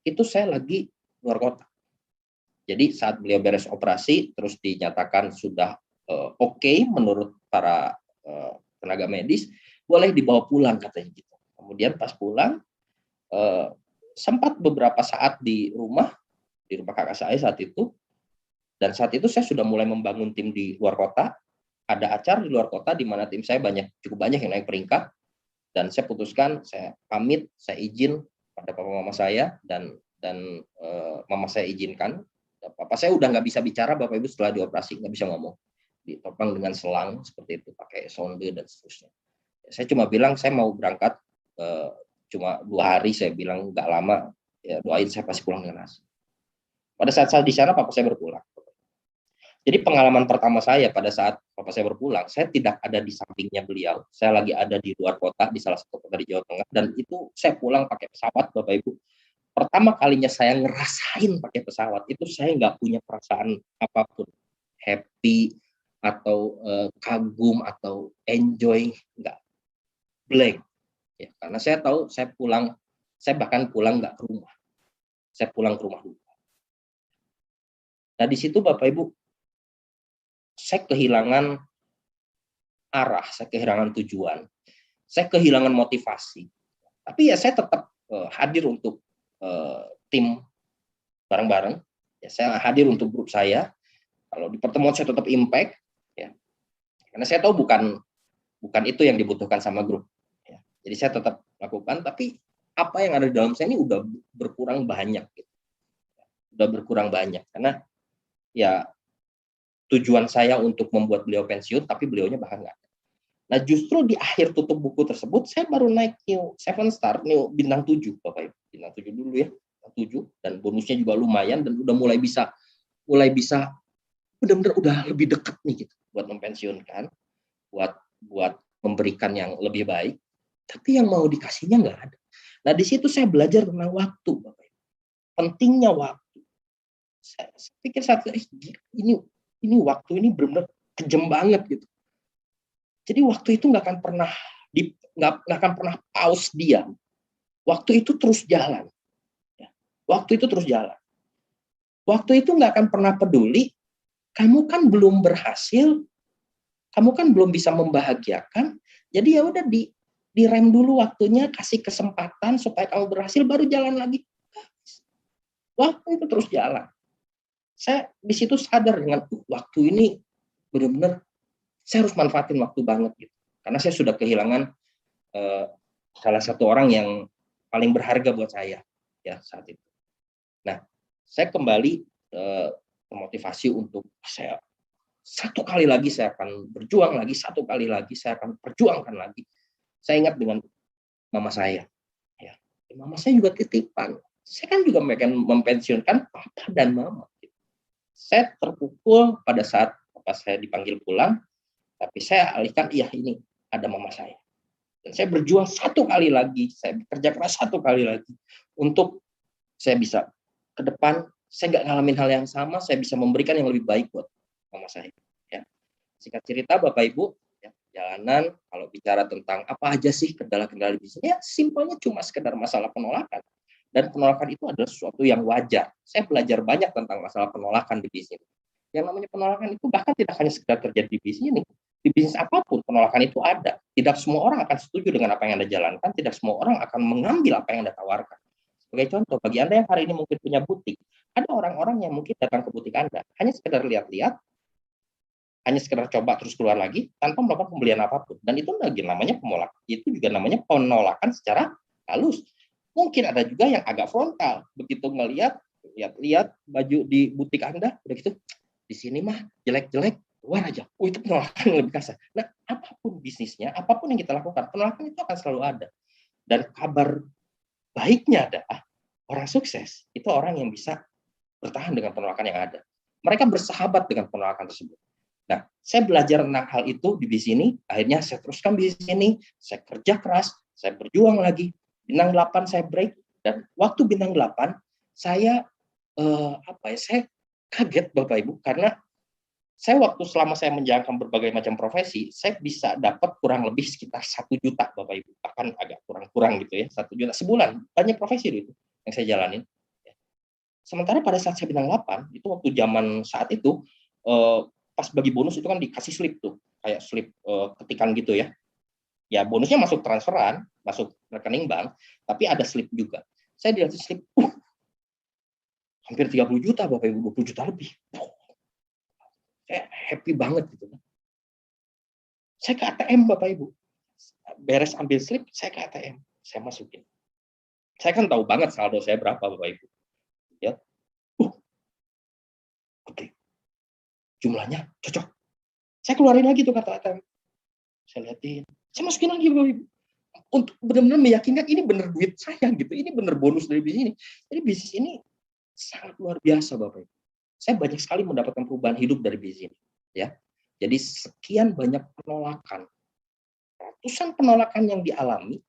itu saya lagi luar kota. Jadi saat beliau beres operasi, terus dinyatakan sudah oke menurut para tenaga medis, boleh dibawa pulang katanya gitu. Kemudian pas pulang, sempat beberapa saat di rumah kakak saya saat itu, dan saat itu saya sudah mulai membangun tim di luar kota. Ada acara di luar kota di mana tim saya cukup banyak yang naik peringkat. Dan saya putuskan, saya pamit, saya izin pada papa mama saya dan mama saya izinkan. Papa saya udah nggak bisa bicara, Bapak Ibu, setelah dioperasi nggak bisa ngomong, ditopang dengan selang seperti itu, pakai sonde dan seterusnya. Saya cuma bilang saya mau berangkat, cuma 2 hari, saya bilang nggak lama, ya, doain saya pasti pulang dengan hasil. Pada saat saya di sana, papa saya berpulang. Jadi pengalaman pertama saya pada saat papa saya berpulang, saya tidak ada di sampingnya beliau. Saya lagi ada di luar kota, di salah satu kota di Jawa Tengah, dan itu saya pulang pakai pesawat, Bapak Ibu. pertama kalinya saya ngerasain pakai pesawat itu saya nggak punya perasaan apapun, happy atau kagum atau enjoy, nggak, blank ya, karena saya tahu saya bahkan pulang nggak ke rumah, saya pulang ke rumah dulu. Nah di situ Bapak Ibu saya kehilangan arah, saya kehilangan tujuan, saya kehilangan motivasi, tapi ya saya tetap hadir untuk tim bareng-bareng, ya saya hadir untuk grup saya. Kalau di pertemuan saya tetap impact, ya, karena saya tahu bukan itu yang dibutuhkan sama grup. Ya. Jadi saya tetap lakukan, tapi apa yang ada di dalam saya ini udah berkurang banyak, gitu. Udah berkurang banyak, karena ya tujuan saya untuk membuat beliau pensiun, tapi beliaunya bahkan nggak ada. Nah justru di akhir tutup buku tersebut, saya baru naik new 7 star, new bintang 7, Bapak Ibu. Bintang 7 dulu ya, 7, dan bonusnya juga lumayan, dan udah mulai bisa benar-benar udah lebih dekat nih gitu, buat mempensiunkan, buat memberikan yang lebih baik, tapi yang mau dikasihnya nggak ada. Nah di situ saya belajar tentang waktu, Bapak Ibu. Pentingnya waktu. Saya pikir ini waktu ini benar-benar kejam banget gitu. Jadi waktu itu nggak akan pernah pause diam. Waktu itu terus jalan. Waktu itu terus jalan. Waktu itu nggak akan pernah peduli. Kamu kan belum berhasil. Kamu kan belum bisa membahagiakan. Jadi ya udah direm dulu waktunya, kasih kesempatan supaya kamu berhasil, baru jalan lagi. Waktu itu terus jalan. Saya di situ sadar dengan waktu ini benar-benar saya harus manfaatin waktu banget gitu. Karena saya sudah kehilangan salah satu orang yang paling berharga buat saya ya saat itu. Nah, saya kembali termotivasi untuk saya satu kali lagi saya akan berjuang lagi, satu kali lagi saya akan perjuangkan lagi. Saya ingat dengan mama saya. Ya. Mama saya juga titipan. Saya kan juga mempensiunkan papa dan mama. Saya terpukul pada saat papa saya dipanggil pulang. Tapi saya alihkan, iya ini ada mama saya. Dan saya berjuang satu kali lagi, saya bekerja keras satu kali lagi untuk saya bisa ke depan, saya nggak ngalamin hal yang sama, saya bisa memberikan yang lebih baik buat mama saya. Ya. Singkat cerita Bapak Ibu, ya, jalanan kalau bicara tentang apa aja sih kendala-kendala di bisnis, ya simpelnya cuma sekedar masalah penolakan. Dan penolakan itu adalah sesuatu yang wajar. Saya belajar banyak tentang masalah penolakan di bisnis. Yang namanya penolakan itu bahkan tidak hanya sekedar terjadi di bisnis ini. Di bisnis apapun penolakan itu ada. Tidak semua orang akan setuju dengan apa yang Anda jalankan, tidak semua orang akan mengambil apa yang Anda tawarkan. Sebagai contoh, bagi Anda yang hari ini mungkin punya butik, ada orang-orang yang mungkin datang ke butik Anda hanya sekedar lihat-lihat, hanya sekedar coba terus keluar lagi tanpa melakukan pembelian apapun. Dan itu lagi namanya penolakan. Itu juga namanya penolakan secara halus. Mungkin ada juga yang agak frontal, begitu ngelihat lihat baju di butik Anda, udah gitu, di sini mah jelek-jelek, keluar aja. Itu penolakan yang lebih kasar. Nah, apapun bisnisnya, apapun yang kita lakukan, penolakan itu akan selalu ada. Dan kabar baiknya adalah orang sukses itu orang yang bisa bertahan dengan penolakan yang ada. Mereka bersahabat dengan penolakan tersebut. Nah, saya belajar tentang hal itu di bisnis ini. Akhirnya saya teruskan bisnis ini. Saya kerja keras, saya berjuang lagi. Bintang 8 saya break. Dan waktu bintang 8, saya saya kaget Bapak Ibu, karena saya waktu selama saya menjalankan berbagai macam profesi, saya bisa dapat kurang lebih sekitar 1 juta Bapak Ibu, bahkan agak kurang gitu ya, 1 juta sebulan, banyak profesi itu yang saya jalanin. Sementara pada saat saya bintang 8, itu waktu zaman saat itu, pas bagi bonus itu kan dikasih slip tuh, kayak slip ketikan gitu ya. Ya bonusnya masuk transferan, masuk rekening bank, tapi ada slip juga. Saya dikasih slip, hampir 30 juta Bapak Ibu, 20 juta lebih. Saya happy banget gitu. Saya ke ATM Bapak Ibu. Beres ambil slip, saya ke ATM. Saya masukin. Saya kan tahu banget saldo saya berapa Bapak Ibu. Ya. Oke. Jumlahnya cocok. Saya keluarin lagi tuh kartu ATM. Saya lihatin. Saya masukin lagi Bapak Ibu. Untuk benar-benar meyakinkan ini benar duit saya gitu. Ini benar bonus dari bisnis ini. Jadi bisnis ini sangat luar biasa Bapak Ibu. Saya banyak sekali mendapatkan perubahan hidup dari bisnis ini, ya. Jadi sekian banyak penolakan, ratusan penolakan yang dialami,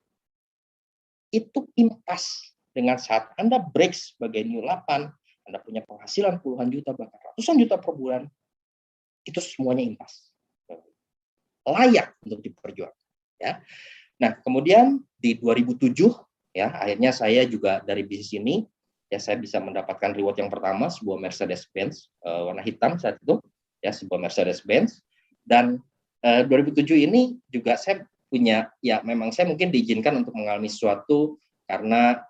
itu impas dengan saat Anda break sebagai new 8, Anda punya penghasilan puluhan juta, bahkan ratusan juta per bulan, itu semuanya impas. Layak untuk diperjuangkan. Ya. Nah, kemudian di 2007, ya, akhirnya saya juga dari bisnis ini, ya, saya bisa mendapatkan reward yang pertama, sebuah Mercedes-Benz warna hitam saat itu, ya, sebuah Mercedes-Benz. Dan 2007 ini juga saya punya, ya, memang saya mungkin diizinkan untuk mengalami sesuatu karena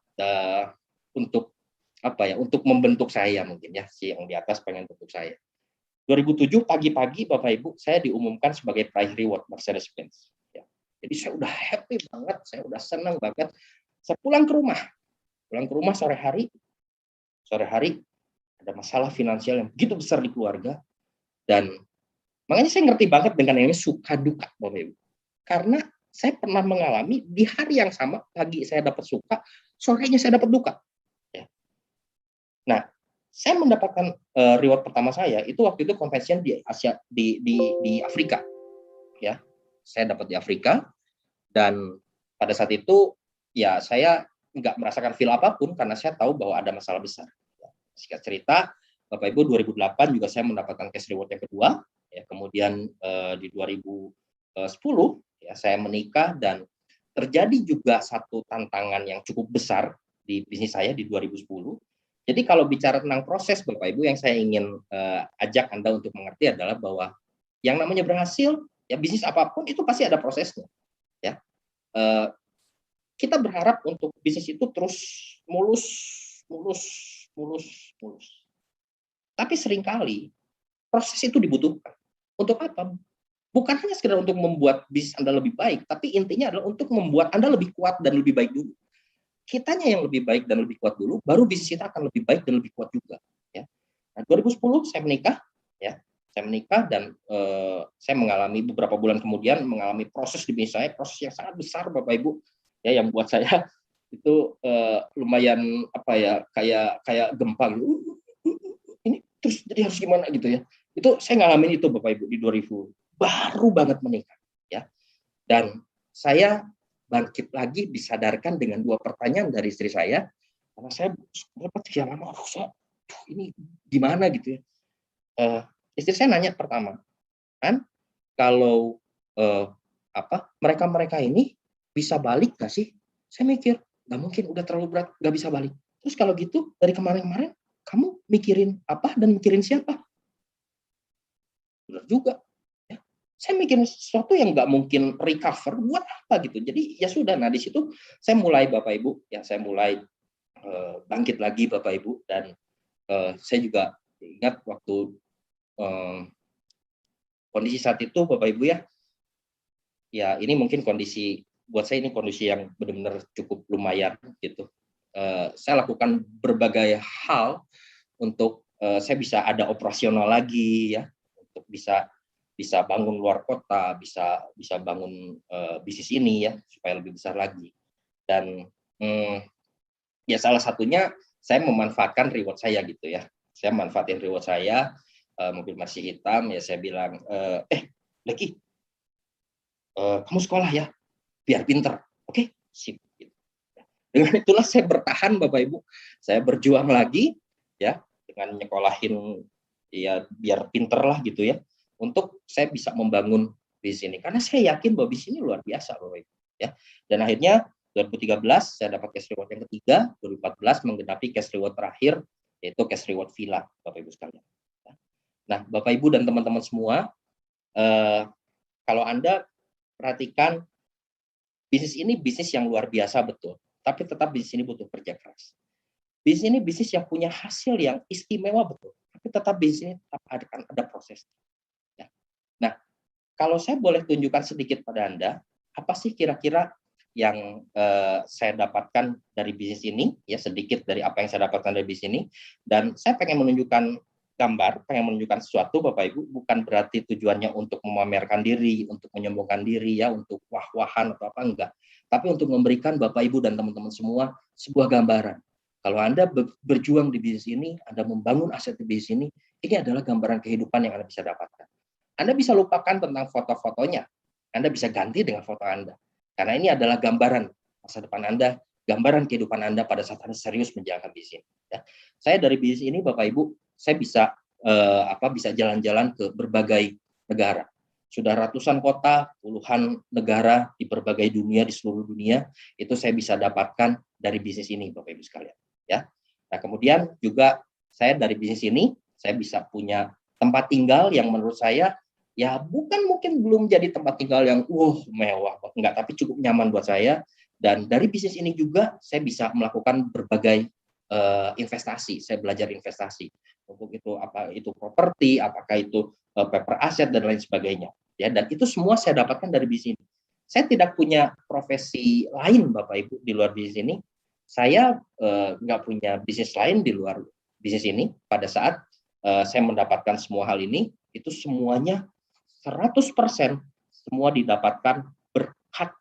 untuk apa ya, untuk membentuk saya mungkin, ya, si yang di atas pengen bentuk saya. 2007 pagi-pagi Bapak Ibu saya diumumkan sebagai prize reward Mercedes-Benz. Ya. Jadi saya udah happy banget, saya udah senang banget. Saya pulang ke rumah sore hari ada masalah finansial yang begitu besar di keluarga, dan makanya saya ngerti banget dengan ini suka duka Bapak Ibu. Karena saya pernah mengalami di hari yang sama, pagi saya dapat suka, sorenya saya dapat duka. Ya. Nah, saya mendapatkan reward pertama saya itu waktu itu convention di Asia, di Afrika, ya. Saya dapat di Afrika, dan pada saat itu ya saya nggak merasakan feel apapun karena saya tahu bahwa ada masalah besar. Ya. Singkat cerita, Bapak Ibu 2008 juga saya mendapatkan cash reward yang kedua, ya. Kemudian di 2010 ya saya menikah, dan terjadi juga satu tantangan yang cukup besar di bisnis saya di 2010. Jadi kalau bicara tentang proses Bapak Ibu, yang saya ingin ajak Anda untuk mengerti adalah bahwa yang namanya berhasil, ya bisnis apapun itu pasti ada prosesnya. Ya, kita berharap untuk bisnis itu terus mulus. Tapi seringkali proses itu dibutuhkan. Untuk apa? Bukan hanya sekedar untuk membuat bisnis Anda lebih baik, tapi intinya adalah untuk membuat Anda lebih kuat dan lebih baik dulu. Kitanya yang lebih baik dan lebih kuat dulu, baru bisnis kita akan lebih baik dan lebih kuat juga. Ya. Nah, 2010 saya menikah, ya, saya menikah, dan saya mengalami beberapa bulan kemudian mengalami proses di bisnis saya, proses yang sangat besar Bapak Ibu, ya, yang buat saya itu lumayan apa ya, kayak gempa gitu. Ini terus jadi harus gimana gitu ya. Itu saya ngalamin itu Bapak Ibu di 2000, baru banget menikah, ya. Dan saya bangkit lagi disadarkan dengan dua pertanyaan dari istri saya, karena saya sempat ya lama, ini gimana gitu ya. Istri saya nanya pertama, kan kalau mereka ini bisa balik gak sih? Saya mikir nggak mungkin, udah terlalu berat, nggak bisa balik. Terus kalau gitu dari kemarin-kemarin kamu mikirin apa dan mikirin siapa? Benar juga. Saya mikirin sesuatu yang nggak mungkin recover, buat apa gitu. Jadi ya sudah, nah di situ saya mulai Bapak Ibu, ya saya mulai bangkit lagi Bapak Ibu, dan saya juga ingat waktu kondisi saat itu Bapak Ibu, ya ini mungkin kondisi, buat saya ini kondisi yang benar-benar cukup lumayan gitu. Saya lakukan berbagai hal untuk saya bisa ada operasional lagi, ya, untuk bisa bangun luar kota, bisa bangun bisnis ini, ya, supaya lebih besar lagi. Dan ya salah satunya saya memanfaatkan reward saya gitu ya. Saya manfaatin reward saya, mobil Mercy hitam, ya saya bilang, Leki, kamu sekolah ya, biar pinter, oke? Sip. Dengan itulah saya bertahan Bapak Ibu, saya berjuang lagi, ya, dengan nyekolahin, ya biar pinter lah gitu ya. Untuk saya bisa membangun bisnis ini, karena saya yakin bahwa bisnis ini luar biasa Bapak Ibu, ya. Dan akhirnya 2013 saya dapat cash reward yang ketiga, 2014 menggenapi cash reward terakhir, yaitu cash reward villa Bapak Ibu sekalian. Nah, Bapak Ibu dan teman-teman semua, kalau Anda perhatikan, bisnis ini bisnis yang luar biasa betul, tapi tetap bisnis ini butuh kerja keras. Bisnis ini bisnis yang punya hasil yang istimewa betul, tapi tetap bisnis ini tetap ada proses. Nah, kalau saya boleh tunjukkan sedikit pada Anda, apa sih kira-kira yang saya dapatkan dari bisnis ini, ya sedikit dari apa yang saya dapatkan dari bisnis ini, dan saya pengen menunjukkan gambar, pengen menunjukkan sesuatu Bapak Ibu, bukan berarti tujuannya untuk memamerkan diri, untuk menyombongkan diri, ya, untuk wah-wahan atau apa, enggak, tapi untuk memberikan Bapak Ibu dan teman-teman semua sebuah gambaran. Kalau Anda berjuang di bisnis ini, Anda membangun aset di bisnis ini adalah gambaran kehidupan yang Anda bisa dapatkan. Anda bisa lupakan tentang foto-fotonya. Anda bisa ganti dengan foto Anda. Karena ini adalah gambaran masa depan Anda, gambaran kehidupan Anda pada saat Anda serius menjalankan bisnis. Ya. Saya dari bisnis ini, Bapak Ibu, saya bisa bisa jalan-jalan ke berbagai negara. Sudah ratusan kota, puluhan negara di berbagai dunia, di seluruh dunia, itu saya bisa dapatkan dari bisnis ini, Bapak Ibu sekalian. Ya. Nah, kemudian juga saya dari bisnis ini, saya bisa punya tempat tinggal yang menurut saya ya bukan mungkin belum jadi tempat tinggal yang mewah, enggak, tapi cukup nyaman buat saya. Dan dari bisnis ini juga saya bisa melakukan berbagai investasi. Saya belajar investasi. Untuk itu apa itu properti, apakah itu paper aset dan lain sebagainya. Ya, dan itu semua saya dapatkan dari bisnis ini. Saya tidak punya profesi lain, Bapak Ibu, di luar bisnis ini. Saya nggak punya bisnis lain di luar bisnis ini. Pada saat saya mendapatkan semua hal ini, itu semuanya 100% semua didapatkan berkat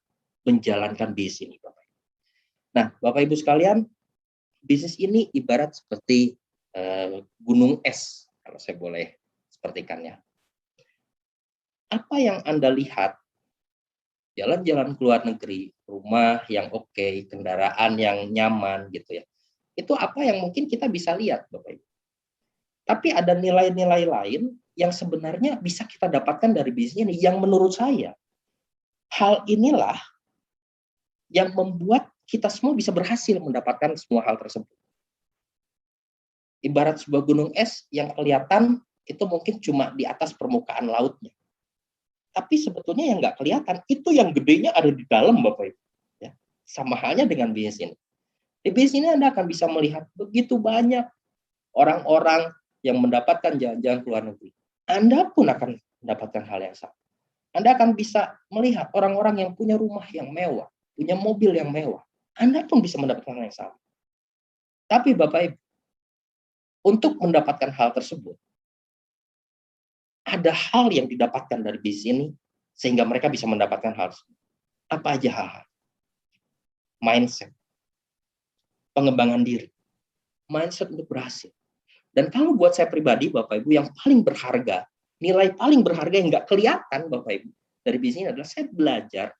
menjalankan bisnis ini, Bapak Ibu. Nah, Bapak Ibu sekalian, bisnis ini ibarat seperti gunung es, kalau saya boleh sepertikannya. Apa yang Anda lihat, jalan-jalan ke luar negeri, rumah yang oke, kendaraan yang nyaman gitu ya, itu apa yang mungkin kita bisa lihat, Bapak Ibu. Tapi ada nilai-nilai lain yang sebenarnya bisa kita dapatkan dari bisnis ini, yang menurut saya hal inilah yang membuat kita semua bisa berhasil mendapatkan semua hal tersebut. Ibarat sebuah gunung es yang kelihatan itu mungkin cuma di atas permukaan lautnya. Tapi sebetulnya yang nggak kelihatan, itu yang gedenya ada di dalam, Bapak Ibu. Ya. Sama halnya dengan bisnis ini. Di bisnis ini Anda akan bisa melihat begitu banyak orang-orang yang mendapatkan jalan-jalan ke luar negeri. Anda pun akan mendapatkan hal yang sama. Anda akan bisa melihat orang-orang yang punya rumah yang mewah, punya mobil yang mewah. Anda pun bisa mendapatkan hal yang sama. Tapi Bapak Ibu, untuk mendapatkan hal tersebut, ada hal yang didapatkan dari bisnis ini sehingga mereka bisa mendapatkan hal tersebut. Apa aja hal-hal? Mindset, pengembangan diri, mindset untuk berhasil. Dan kalau buat saya pribadi, Bapak Ibu, yang paling berharga, nilai paling berharga yang nggak kelihatan, Bapak Ibu, dari bisnis ini adalah saya belajar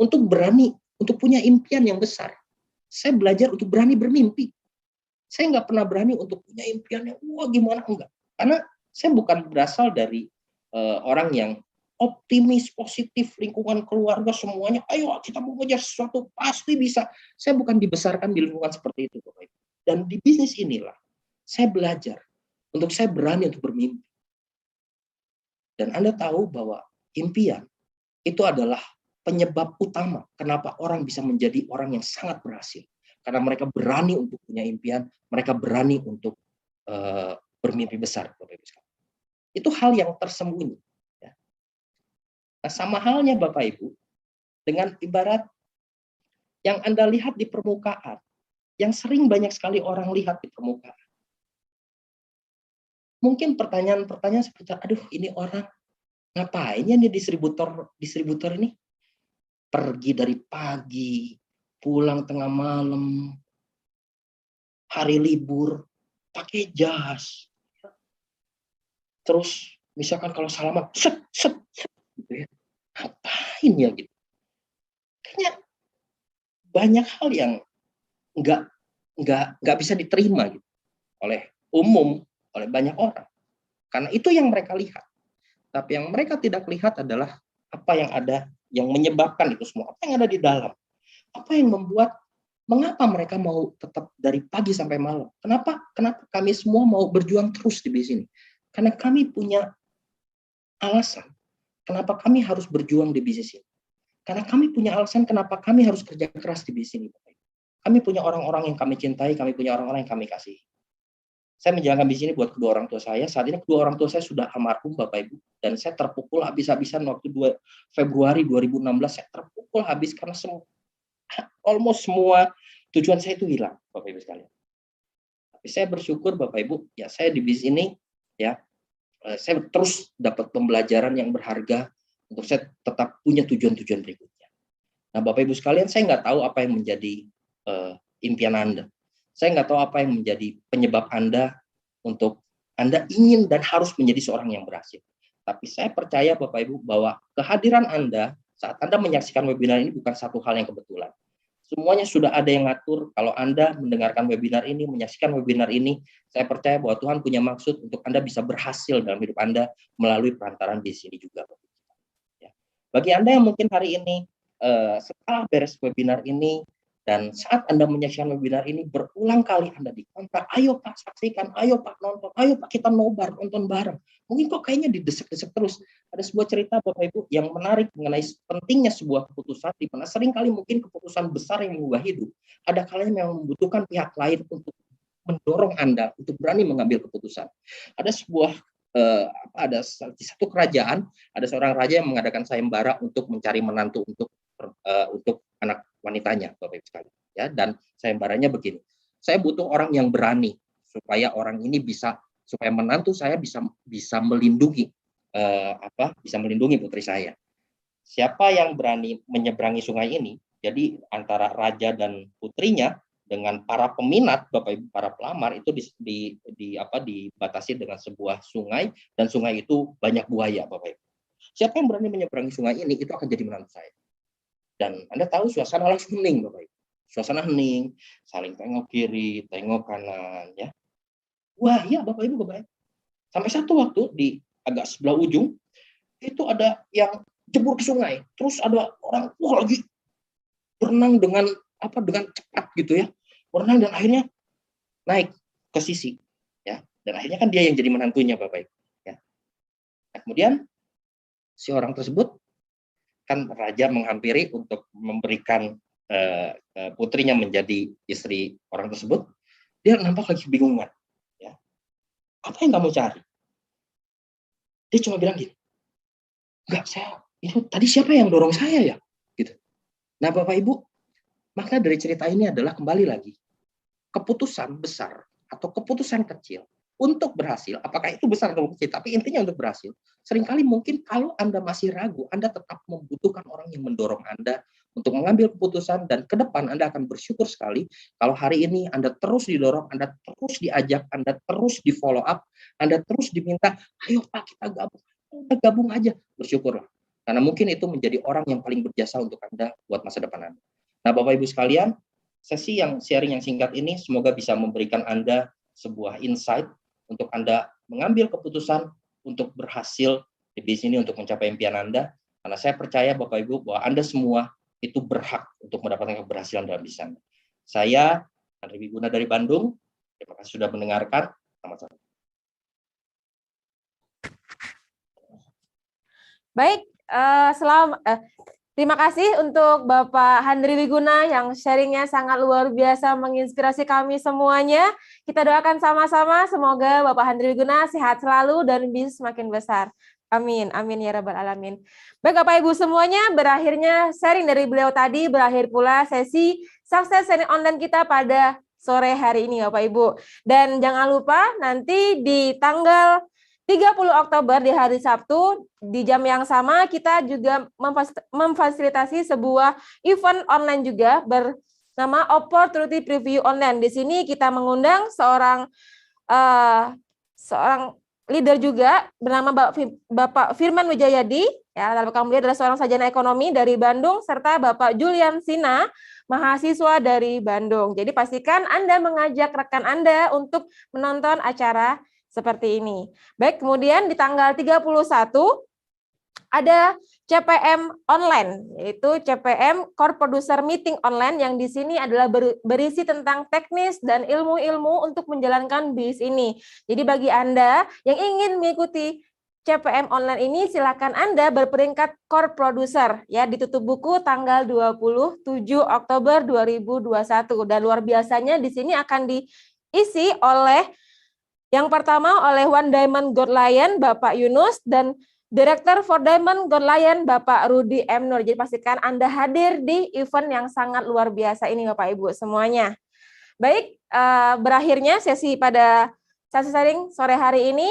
untuk berani, untuk punya impian yang besar. Saya belajar untuk berani bermimpi. Saya nggak pernah berani untuk punya impian yang, gimana, enggak. Karena saya bukan berasal dari orang yang optimis, positif, lingkungan keluarga semuanya, ayo kita mau ngejar sesuatu, pasti bisa. Saya bukan dibesarkan di lingkungan seperti itu, Bapak Ibu. Dan di bisnis inilah, saya belajar untuk saya berani untuk bermimpi. Dan Anda tahu bahwa impian itu adalah penyebab utama kenapa orang bisa menjadi orang yang sangat berhasil. Karena mereka berani untuk punya impian, mereka berani untuk bermimpi besar. Itu hal yang tersembunyi. Ya. Nah, sama halnya Bapak Ibu, dengan ibarat yang Anda lihat di permukaan, yang sering banyak sekali orang lihat di permukaan. Mungkin pertanyaan-pertanyaan seperti, aduh ini orang ngapain ya nih distributor ini? Pergi dari pagi, pulang tengah malam, hari libur, pakai jas. Terus misalkan kalau salaman, set, gitu ya. Ngapain ya gitu? Kayaknya banyak hal yang nggak bisa diterima gitu oleh umum, oleh banyak orang. Karena itu yang mereka lihat. Tapi yang mereka tidak lihat adalah apa yang ada, yang menyebabkan itu semua. Apa yang ada di dalam. Apa yang membuat, mengapa mereka mau tetap dari pagi sampai malam. Kenapa kami semua mau berjuang terus di sini. Karena kami punya alasan. Kenapa kami harus berjuang di bisnis ini. Karena kami punya alasan kenapa kami harus kerja keras di bisnis ini. Kami punya orang-orang yang kami cintai, kami punya orang-orang yang kami kasihi. Saya menjalankan bisnis ini buat kedua orang tua saya. Saat ini kedua orang tua saya sudah almarhum, Bapak Ibu. Dan saya terpukul habis-habisan waktu 2 Februari 2016. Saya terpukul habis karena almost semua tujuan saya itu hilang, Bapak Ibu sekalian. Tapi saya bersyukur, Bapak Ibu, ya saya di bisnis ini, ya saya terus dapat pembelajaran yang berharga untuk saya tetap punya tujuan-tujuan berikutnya. Nah, Bapak Ibu sekalian, saya nggak tahu apa yang menjadi impian Anda. Saya nggak tahu apa yang menjadi penyebab Anda untuk Anda ingin dan harus menjadi seorang yang berhasil. Tapi saya percaya Bapak Ibu bahwa kehadiran Anda saat Anda menyaksikan webinar ini bukan satu hal yang kebetulan. Semuanya sudah ada yang ngatur. Kalau Anda mendengarkan webinar ini, menyaksikan webinar ini, saya percaya bahwa Tuhan punya maksud untuk Anda bisa berhasil dalam hidup Anda melalui perantaran di sini juga. Ya. Bagi Anda yang mungkin hari ini setelah beres webinar ini dan saat Anda menyaksikan webinar ini berulang kali Anda dikontak, ayo Pak saksikan, ayo Pak nonton, ayo Pak kita nobar nonton bareng. Mungkin kok kayaknya didesek-desek terus. Ada sebuah cerita Bapak Ibu yang menarik mengenai pentingnya sebuah keputusan, di mana seringkali mungkin keputusan besar yang mengubah hidup, ada kalanya memang membutuhkan pihak lain untuk mendorong Anda untuk berani mengambil keputusan. Ada sebuah ada di satu kerajaan, ada seorang raja yang mengadakan sayembara untuk mencari menantu untuk anak wanitanya, Bapak Ibu sekalian. Ya, dan sayembaranya begini. Saya butuh orang yang berani supaya orang ini supaya menantu saya bisa melindungi bisa melindungi putri saya. Siapa yang berani menyeberangi sungai ini? Jadi antara raja dan putrinya dengan para peminat, Bapak Ibu, para pelamar itu dibatasi dengan sebuah sungai, dan sungai itu banyak buaya, Bapak Ibu. Siapa yang berani menyeberangi sungai ini, itu akan jadi menantu saya. Dan Anda tahu suasana langsung hening, Bapak Ibu. Suasana hening, saling tengok kiri, tengok kanan, ya. Wah, ya Bapak Ibu, sampai satu waktu di agak sebelah ujung itu ada yang jebur ke sungai. Terus ada orang lagi berenang dengan cepat gitu ya. Berenang dan akhirnya naik ke sisi, ya. Dan akhirnya kan dia yang jadi menantunya, Bapak Ibu, ya. Nah, kemudian si orang tersebut kan raja menghampiri untuk memberikan putrinya menjadi istri orang tersebut. Dia nampak lagi bingungan, ya. Apa yang kamu cari? Dia cuma bilang gini, enggak, itu tadi siapa yang dorong saya ya? Gitu. Nah Bapak Ibu, maka dari cerita ini adalah kembali lagi, keputusan besar atau keputusan kecil untuk berhasil, apakah itu besar atau kecil, tapi intinya untuk berhasil, seringkali mungkin kalau Anda masih ragu, Anda tetap membutuhkan orang yang mendorong Anda untuk mengambil keputusan, dan ke depan Anda akan bersyukur sekali kalau hari ini Anda terus didorong, Anda terus diajak, Anda terus di follow up, Anda terus diminta, ayo Pak kita gabung aja, bersyukurlah. Karena mungkin itu menjadi orang yang paling berjasa untuk Anda buat masa depan Anda. Nah Bapak Ibu sekalian, sesi sharing yang singkat ini semoga bisa memberikan Anda sebuah insight untuk Anda mengambil keputusan untuk berhasil di sini untuk mencapai impian Anda. Karena saya percaya Bapak Ibu bahwa Anda semua itu berhak untuk mendapatkan keberhasilan dalam bisnis Anda. Saya, Andri Wiguna dari Bandung, terima kasih sudah mendengarkan. Selamat sore. Baik, terima kasih untuk Bapak Handri Wiguna yang sharingnya sangat luar biasa menginspirasi kami semuanya. Kita doakan sama-sama semoga Bapak Handri Wiguna sehat selalu dan bisa semakin besar. Amin, amin ya rabbal alamin. Baik Bapak Ibu semuanya, berakhirnya sharing dari beliau tadi, berakhir pula sesi sukses sharing online kita pada sore hari ini Bapak Ibu. Dan jangan lupa nanti di tanggal 30 Oktober di hari Sabtu di jam yang sama kita juga memfasilitasi sebuah event online juga bernama Opportunity Preview Online. Di sini kita mengundang seorang leader juga bernama Bapak Firman Wijayadi, ya, latar belakang beliau adalah seorang sarjana ekonomi dari Bandung, serta Bapak Julian Sina, mahasiswa dari Bandung. Jadi pastikan Anda mengajak rekan Anda untuk menonton acara seperti ini. Baik, kemudian di tanggal 31 ada CPM online, yaitu CPM Core Producer Meeting Online, yang di sini adalah berisi tentang teknis dan ilmu-ilmu untuk menjalankan bisnis ini. Jadi bagi Anda yang ingin mengikuti CPM online ini, silakan Anda berperingkat Core Producer, ya, ditutup buku tanggal 27 Oktober 2021. Dan luar biasanya di sini akan diisi oleh yang pertama oleh One Diamond Gold Lion Bapak Yunus dan Director for Diamond Gold Lion Bapak Rudi M. Nur. Jadi pastikan Anda hadir di event yang sangat luar biasa ini Bapak Ibu semuanya. Baik, berakhirnya sesi pada sesi sharing sore hari ini.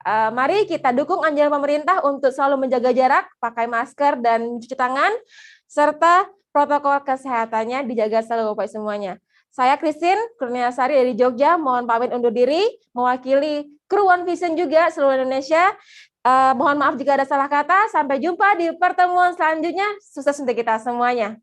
Mari kita dukung anjuran pemerintah untuk selalu menjaga jarak, pakai masker dan cuci tangan, serta protokol kesehatannya dijaga selalu Bapak semuanya. Saya Christine Kurniasari dari Jogja, mohon pamit undur diri, mewakili kru One Vision juga seluruh Indonesia. Mohon maaf jika ada salah kata. Sampai jumpa di pertemuan selanjutnya. Sukses untuk kita semuanya.